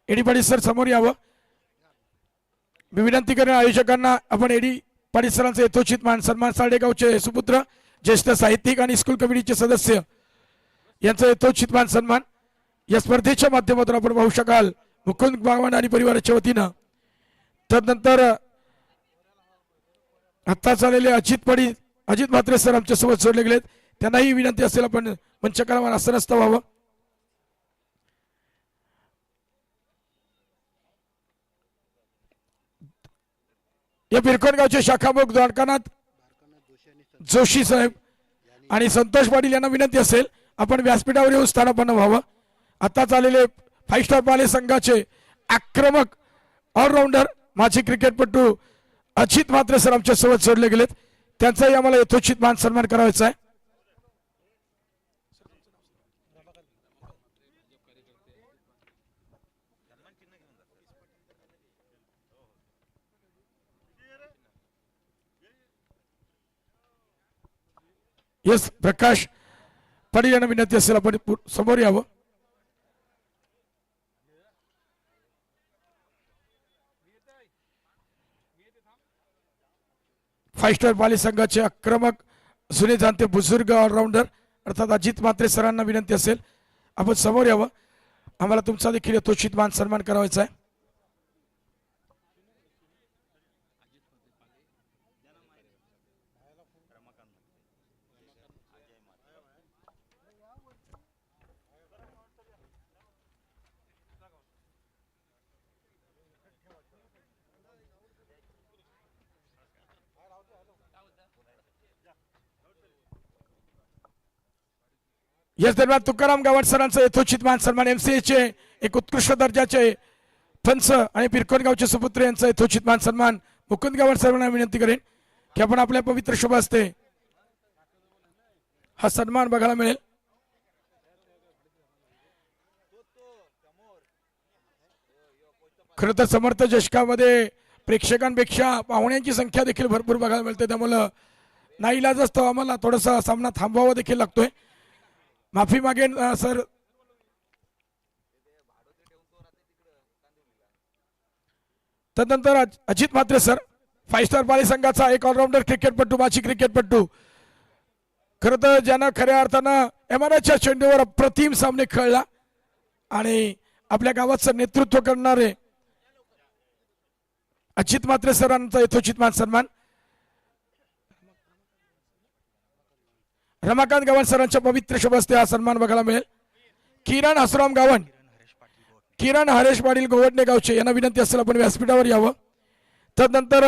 एडी पाटील सर समोर यावं. मी विनंती करेन आयोजकांना आपण एडी पाटील सरांचा यथोचित मान सन्मान साडेगावचे सुपुत्र ज्येष्ठ साहित्यिक आणि स्कूल कमिटीचे सदस्य यांचा यथोचित मान सन्मान या स्पर्धेच्या माध्यमातून आपण पाहू शकाल मुकुंद गावण आणि परिवाराच्या वतीनं. तदनंतर आता चाललेले अजित म्हात्रे सर आमच्या सोबत जोडले गेलेत. त्यांनाही विनंती असेल आपण मंचकरावर आसनस्थ व्हावं. या बिरकोन गावचे शाखाप्रमुख द्वारकानाथ जोशी साहेब आणि संतोष पाटील यांना विनंती असेल आपण व्यासपीठावर येऊन स्थानापन्न व्हावं. आता चाललेले 5 स्टार पाले संघाचे आक्रमक ऑलराऊंडर माजी क्रिकेटपटू अजित म्हात्रे सर आमच्या सोबत जोडले गेलेत. त्यांचाही आम्हाला यथोचित मान सन्मान करायचा आहे. येस प्रकाश पाटील यांना विनंती असेल आपण समोर यावं. फाइव स्टार पाली संघाचे आक्रमक जुने जाणते बुजुर्ग ऑलराऊंडर अर्थात अजित म्हात्रे सरांना विनंती असेल आपण समोर यावं. आम्हाला तुमचा देखील यथोचित मान सन्मान करायचा आहे. याच दरम्यान तुकाराम गावड सरांचा यथोचित मान सन्मान MCA चे एक उत्कृष्ट दर्जाचे पंच आणि पिरकोन गावचे सुपुत्र यांचा यथोचित मान सन्मान मुकुंद गावड सरांना विनंती करेन की आपण आपल्या पवित्र शुभ हस्ते हा सन्मान बघायला मिळेल. खरं तर समर्थ जशकामध्ये प्रेक्षकांपेक्षा पाहुण्यांची संख्या देखील भरपूर बघायला मिळते. त्यामुळं नाईलाज असतो आम्हाला थोडासा सामना थांबवावा देखील लागतोय. माफी मागेन सर. तदनंतर अजित म्हात्रे सर 5 स्टार पाली संघाचा एक ऑलराऊंडर क्रिकेटपटू माजी क्रिकेटपटू खरं तर ज्यानं खऱ्या अर्थानं एमआरआयच्या चेंडूवर अप्रतिम सामने खेळला आणि आपल्या गावाचं नेतृत्व करणारे अजित म्हात्रे सरांचा यथोचित मान सन्मान, रमाकांत गावण सरांच्या पवित्र शुभ हस्ते हा सन्मान बघायला मिळेल. किरण हसराम गावण, किरण हरेश पाटील गोवडणे गावचे यांना विनंती असेल आपण व्यासपीठावर यावं. तदनंतर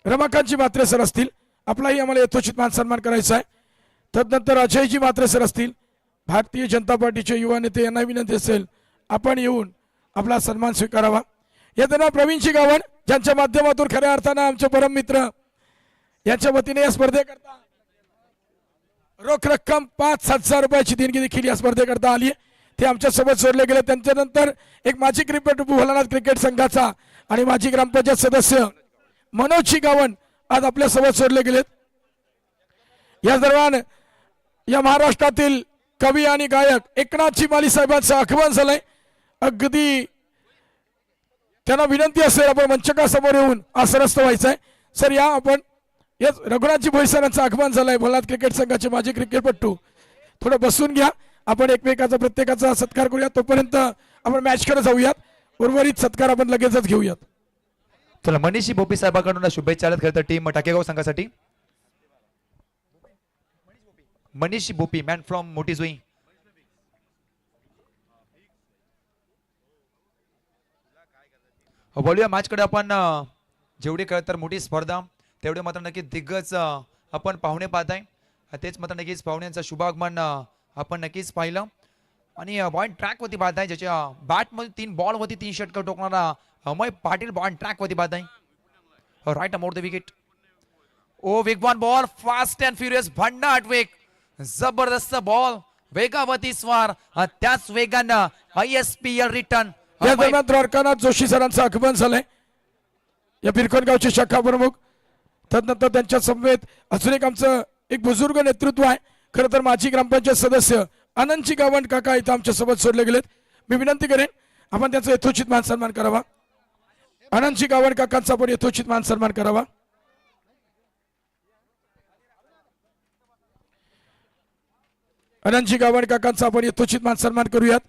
रमाकांतजी म्हात्रे सर असतील, आपलाही आम्हाला यथोचित मान सन्मान करायचा आहे. तदनंतर अजयजी म्हात्रे सर असतील, भारतीय जनता पार्टीचे युवा नेते, यांना विनंती असेल आपण येऊन आपला सन्मान स्वीकारावा. या दरम्यान प्रवीणजी गावण ज्यांच्या माध्यमातून खऱ्या अर्थानं आमचे परम मित्र यांच्या वतीने या स्पर्धेकरता रोख रक्कम 5,000 रुपयाची देणगी देखील या स्पर्धेकरता आली आहे. ते आमच्या सोबत जोडले गेले. त्यांच्यानंतर एक माजी क्रिकेटपटू भोलानाथ क्रिकेट संघाचा आणि माजी ग्रामपंचायत सदस्य मनोजजी गावण आज आपल्या सोबत जोडले गेलेत. या दरम्यान या महाराष्ट्रातील कवी आणि गायक एकनाथजी माली साहेबांचं आगमन झालंय. अगदी त्यांना विनंती असेल आपण मंचकासमोर येऊन आसनस्थ व्हायचं आहे. सर या आपण याच रघुनाथजी भोई सरांचं आगमन झालंय. भोलानाथ क्रिकेट संघाचे माजी क्रिकेटपटू थोडं बसून घ्या, आपण एकमेकाचा प्रत्येकाचा सत्कार करूया. तोपर्यंत आपण मॅचकडे जाऊयात, उर्वरित सत्कार आपण लगेचच घेऊयात. चला मनीषी बोपी साहेबांकडून शुभेच्छा आल्यात खरं तर टीम टाकेगाव संघासाठी. मनीषी बोपी मॅन फ्रॉम मोठी जुई. बोलूया मॅचकडे आपण. जेवढी खरं तर मोठी स्पर्धा तेवढे मात्र नक्की दिग्गज आपण पाहुणे पाहत आहे. तेच मात्र नक्कीच पाहुण्यांचं शुभागमन आपण नक्कीच पाहिलं. आणि बॉल ट्रॅक वरती पाहत आहे, ज्याच्या बॅटमध्ये 3 बॉल वरती 3 षटकर टोकणारा अमय पाटील बॉल ट्रॅक वरती पाहत आहे. राईट अमोर द विकेट. ओ वेगवान बॉल, फास्ट अँड फ्युरियस, भन्नाट वेग, जबरदस्त बॉल, वेगावती स्वार, त्याच वेगानं ISPL रिटर्न. या दरम्यान द्वारकानाथ जोशी सरांचं आगमन झालंय, या बिरकोनगावचे शाखा प्रमुख. तदनंतर त्यांच्या समवेत अजून एक आमचं एक बुजुर्ग नेतृत्व आहे. खरं तर माजी ग्रामपंचायत सदस्य आनंदजी गावण काका इथं आमच्या सोबत जोडले गेलेत. मी विनंती करेन आपण त्यांचा यथोचित मान सन्मान करावा. आनंदजी गावण काकांचा आपण यथोचित मान सन्मान करावा. आनंदजी गावण काकांचा आपण यथोचित मान सन्मान करूयात.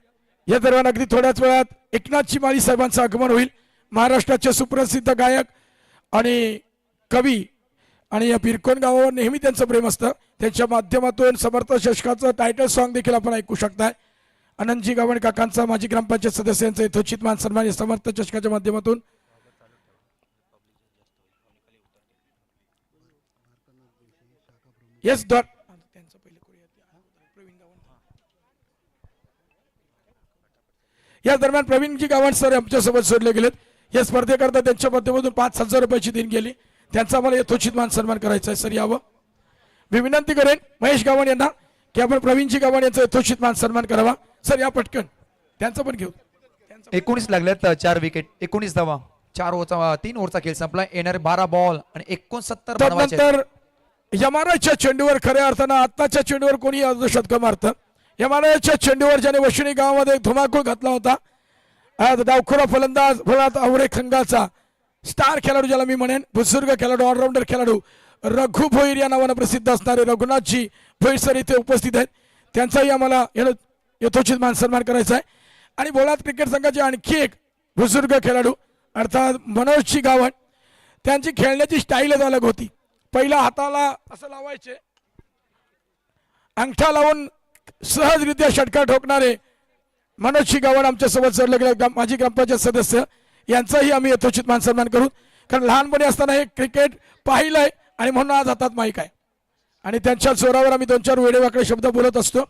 या दरम्यान अगदी थोड्याच वेळात एकनाथजी माळी साहेबांचं आगमन होईल. महाराष्ट्राचे सुप्रसिद्ध गायक आणि कवी आणि या बिरकोन गावावर नेहमी त्यांचं प्रेम असतं. त्यांच्या माध्यमातून समर्थ चषकाचं टायटल सॉन्ग देखील आपण ऐकू शकताय. आनंदजी गावण काकांचा माजी ग्रामपंचायत सदस्यांचा यथोचित मान सन्मान समर्थ चषकाच्या माध्यमातून. येस डॉट या दरम्यान प्रवीणजी गावण सर आमच्यासोबत जोडले गेलेत. या स्पर्धेकरता त्यांच्या माध्यमातून 5,000 रुपयाची देणगी गेली. त्यांचा आम्हाला यथोचित मान सन्मान करायचा आहे. सर यावं. मी विनंती करेन महेश गावण यांना की आपण प्रवीणजी गावण यांचा यथोचित मान सन्मान करावा. सर या पटकन त्यांचं पण घेऊ. 19 लागल्यात, 4 विकेट, 19 धावा, 3 ओव्हरचा खेळ संपला. येणारे 12 बॉल आणि 69 बनवायचे. त्यानंतर यमाराच्या चेंडूवर खऱ्या अर्थानं आत्ताच्या चेंडूवर कोणी अर्धशतक मारतं. यमाराच्या चेंडूवर ज्याने वशिणी गावामध्ये धुमाकूळ घातला होता, आज डावखुरा फलंदाज भोलानाथ आवरे खंगाचा स्टार खेळाडू ज्याला मी म्हणेन, बुजुर्ग खेळाडू, ऑलराऊंडर खेळाडू रघु भोईर या नावानं प्रसिद्ध असणारे रघुनाथजी भोईर सर इथे उपस्थित आहेत. त्यांचाही आम्हाला यथोचित मान सन्मान करायचा आहे. आणि भोलानाथ क्रिकेट संघाचे आणखी एक बुजुर्ग खेळाडू अर्थात मनोजजी गावण, त्यांची खेळण्याची स्टाईलच अलग होती. पहिला हाताला असं लावायचे, अंगठा लावून सहजरित्या षटकार ठोकणारे मनोजजी गावण आमच्या सोबत जोडले गेले. माजी ग्रामपंचायत सदस्य यांचाही आम्ही यथोचित मान सन्मान करू. कारण लहानपणी असताना हे क्रिकेट पाहिलंय आणि म्हणून आज हातात माईक आहे आणि त्यांच्या जोरावर आम्ही 2-4 वेडेवाकडे शब्द बोलत असतो.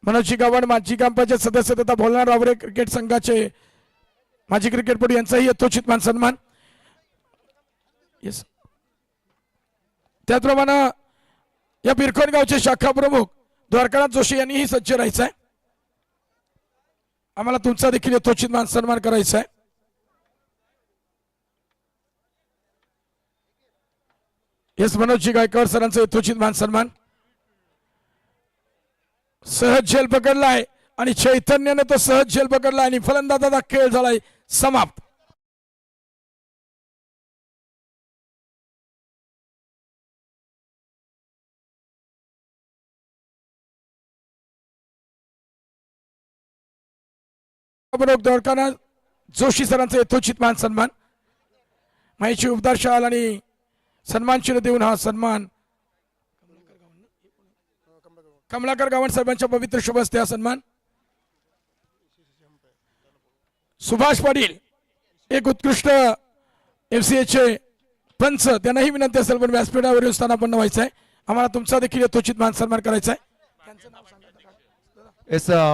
मनोजजी गावण माजी ग्रामपंचायत सदस्य तथा भोलानाथ आवरे क्रिकेट संघाचे माजी क्रिकेटपटू यांचाही यथोचित मान सन्मान. येस. त्याचप्रमाणे या बिरकोन गावचे शाखा प्रमुख द्वारकानाथ जोशी यांनीही सज्ज राहायचं आहे. आम्हाला तुमचा देखील यथोचित मान सन्मान करायचा आहे. येस. मनोजजी गायकवाड सरांचा यथोचित मान सन्मान. सहज झेल पकडलाय आणि चैतन्याने तो सहज झेल पकडलाय आणि फलंदाजाचा खेळ झालाय समाप्त. प्रमुख द्वारकानाथ जोशी सरांचा यथोचित मान सन्मान, माहिती उपदार शाल आणि सन्मान चिन्ह देऊन हा सन्मान कमलाकर गावण साहेबांच्या पवित्र शुभ हस्ते हा सन्मान. सुभाष पाटील एक उत्कृष्ट FCA पंच, त्यांनाही विनंती असेल पण व्यासपीठावर येऊन स्थानापन्न व्हायचं आहे. आम्हाला तुमचा देखील यथोचित मान सन्मान करायचा आहे.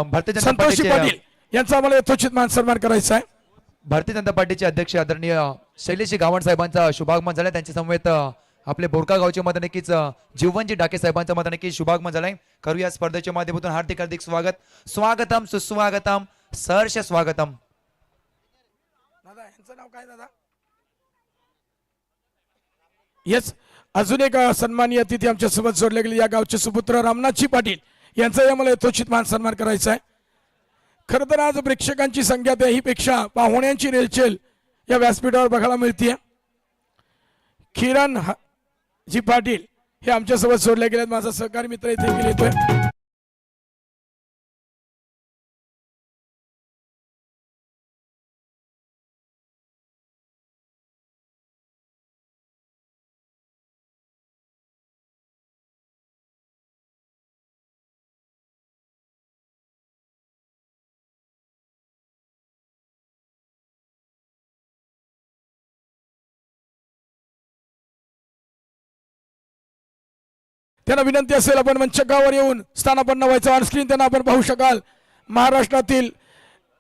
भारतीय जनता संतोषी पार्टीचे पाटील यांचा आम्हाला यथोचित मान सन्मान करायचा आहे. भारतीय जनता पार्टीचे अध्यक्ष आदरणीय शैलेश गावण साहेबांचा शुभागमन झालं. त्यांच्या समवेत आपले बोरका गावचे मत नक्कीच जीवनजी डाके साहेबांचं मत नक्कीच शुभागमन झालंय. करूया स्पर्धेच्या माध्यमातून हार्दिक हार्दिक स्वागत, स्वागतम सुस्वागतम, सहर्ष स्वागतम. दादा यांचं नाव काय दादा? येस, अजून एक सन्माननीय अतिथी आमच्या सोबत जोडले गेले या गावचे सुपुत्र रामनाथजी पाटील यांचाही आम्हाला यथोचित मान सन्मान करायचा आहे. खरं तर आज प्रेक्षकांची संख्या त्याहीपेक्षा पाहुण्यांची रेलचेल या व्यासपीठावर बघायला मिळते. किरण जी पाटील हे आमच्यासोबत जोडले गेले, माझा सहकारी मित्र इथे येतोय. त्यांना विनंती असेल आपण मंचकावर येऊन स्थानापन्न व्हायचं. ऑनस्क्रीन त्यांना आपण पाहू शकाल. महाराष्ट्रातील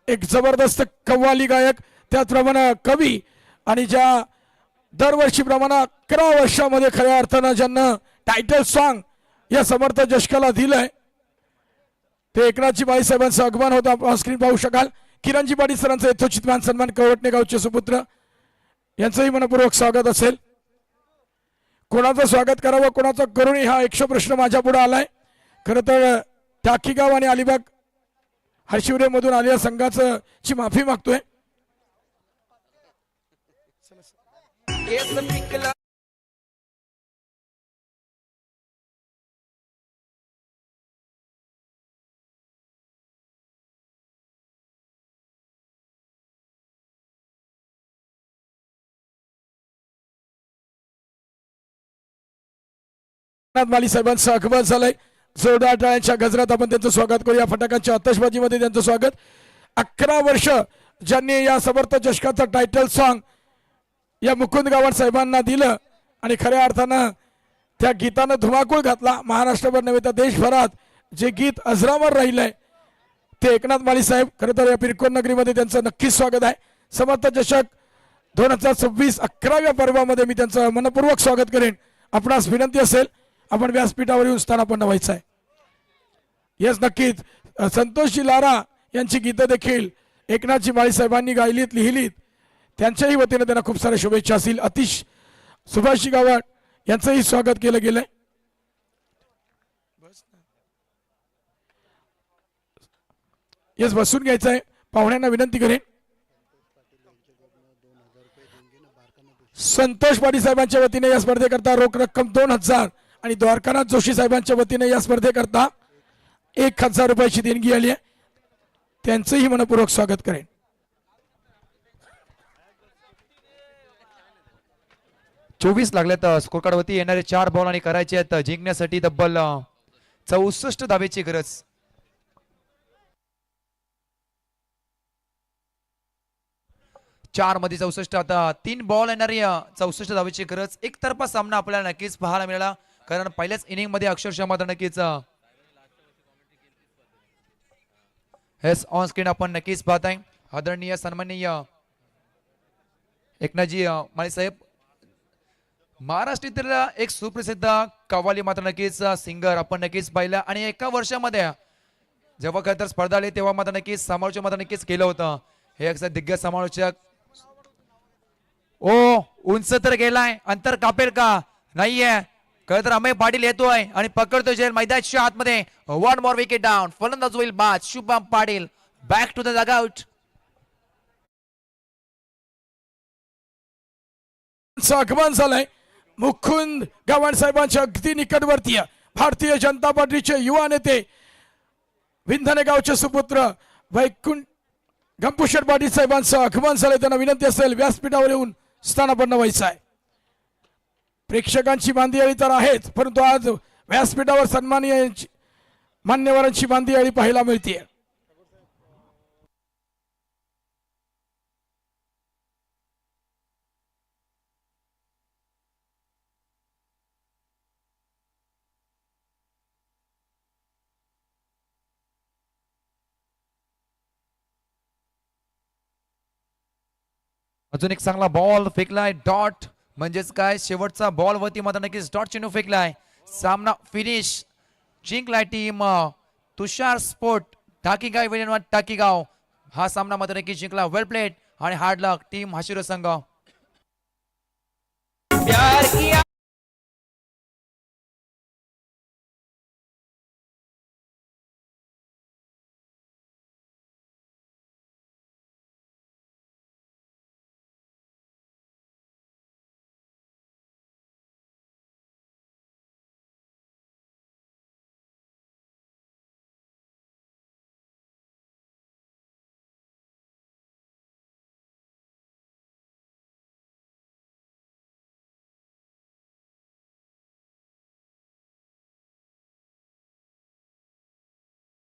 एक जबरदस्त कव्वाली गायक, त्याचप्रमाणे कवी, आणि ज्या दरवर्षीप्रमाणे 11 वर्षामध्ये खऱ्या अर्थानं ज्यांना टायटल सॉन्ग या समर्थ जशकाला दिलंय ते एकनाथजी बाई साहेबांचं आगमन होतं. आपण ऑनस्क्रीन पाहू शकाल. किरणजी पाटील सरांचं यथोचित मान सन्मान, कवटणे गावचे सुपुत्र, यांचंही मनपूर्वक स्वागत असेल. कोणाचं स्वागत करावं कोणाचं करू नये हा एकशे प्रश्न माझ्या पुढे आलाय. खरं तर टाकीगाव आणि अलिबाग हरशिवरे मधून आलेल्या संघाचं ची माफी मागतोय. माली साहेबांचं आगमन झालंय. जोरदार टाळ्यांच्या गजरात आपण त्यांचं स्वागत करूया. फटाक्यांच्या आतषबाजीमध्ये त्यांचं स्वागत. 11 वर्ष ज्यांनी या समर्थ चषकाचं टायटल सॉन्ग या मुकुंद गावण साहेबांना दिलं आणि खऱ्या अर्थानं त्या गीतानं धुमाकूळ घातला. महाराष्ट्रभर नव्हे तर देशभरात जे गीत अजरामर राहिलंय ते एकनाथ माली साहेब. खरं तर या पिरकोन नगरीमध्ये त्यांचं नक्कीच स्वागत आहे. समर्थ चषक 2026 11व्या पर्वामध्ये मी त्यांचं मनपूर्वक स्वागत करेन. आपणास विनंती असेल आपण व्यासपीठावर येऊन स्थानापन्न व्हायचं आहे. येस, नक्कीच. संतोषजी लारा यांची गीतं देखील एकनाथजी माळी साहेबांनी गायलीत, लिहिलीत. त्यांच्याही वतीने त्यांना खूप साऱ्या शुभेच्छा असतील. अतिश सुभाषजी गावण यांचंही स्वागत केलं गेलंय. येस, बसून घ्यायचं आहे. पाहुण्यांना विनंती करेन. संतोष पाटील साहेबांच्या वतीने या स्पर्धेकरता रोख रक्कम 2000 आणि द्वारकानाथ जोशी साहेबांच्या वतीने या स्पर्धेकरता 1000 रुपयाची देणगी आली आहे. त्यांचंही मनपूर्वक स्वागत करेन. चोवीस लागल्यात स्कोर कार्ड वरती. येणारे 4 बॉल आणि करायचे आहेत जिंकण्यासाठी तब्बल 64 धावेची गरज. चार मध्ये 64. आता 3 बॉल येणारी 64 धावेची गरज. एकतर्फा सामना आपल्याला नक्कीच पाहायला मिळाला, कारण पहिल्याच इनिंग मध्ये अक्षरशः मात्र नक्कीच हेस ऑन स्क्रीन आपण नक्कीच पाहताय. आदरणीय सन्माननीय एकनाथजी माळी साहेब, महाराष्ट्रातील एक सुप्रसिद्ध कव्वाली मात्र नक्कीच सिंगर आपण नक्कीच पाहिलं. आणि एका वर्षामध्ये जेव्हा खरं तर स्पर्धा आली तेव्हा मात्र नक्कीच समालोचन मात्र नक्कीच केलं होतं. हे एक दिग्गज समालोचक. ओ उंच तर गेलाय, अंतर कापेल का नाहीये. खरं तर अमेय पाटील येतोय आणि पकडतोय जेल मैदानाच्या आतमध्ये. 1 more wicket down. फलंदाज होईल बाद. Shubham Patil back to the dugout. आगमन झालंय मुकुंद गावण साहेबांच्या अगदी निकटवर्तीय भारतीय जनता पार्टीचे युवा नेते, विंधने गावचे सुपुत्र गंपूशेठ पाटील साहेबांचं आगमन झालंय, त्यांना विनंती असेल व्यासपीठावर येऊन स्थानापन्न व्हायचं आहे. प्रेक्षकांची बांदियाळी तर आहेच, परंतु आज व्यासपीठावर सन्माननीय मान्यवरांची बांदियाळी पाहायला मिळते. अजून एक चांगला बॉल फेकलाय, डॉट म्हणजेच काय शेवटचा बॉल वरती मात्र नक्कीच डॉट चेंडू फेकलाय. सामना फिनिश, जिंकलाय टीम तुषार स्पोर्ट टाकीगाव टाकीगाव. हा सामना मात्र नक्कीच जिंकला. वेल प्लेड आणि हार्ड लक टीम हाशिरो संघ.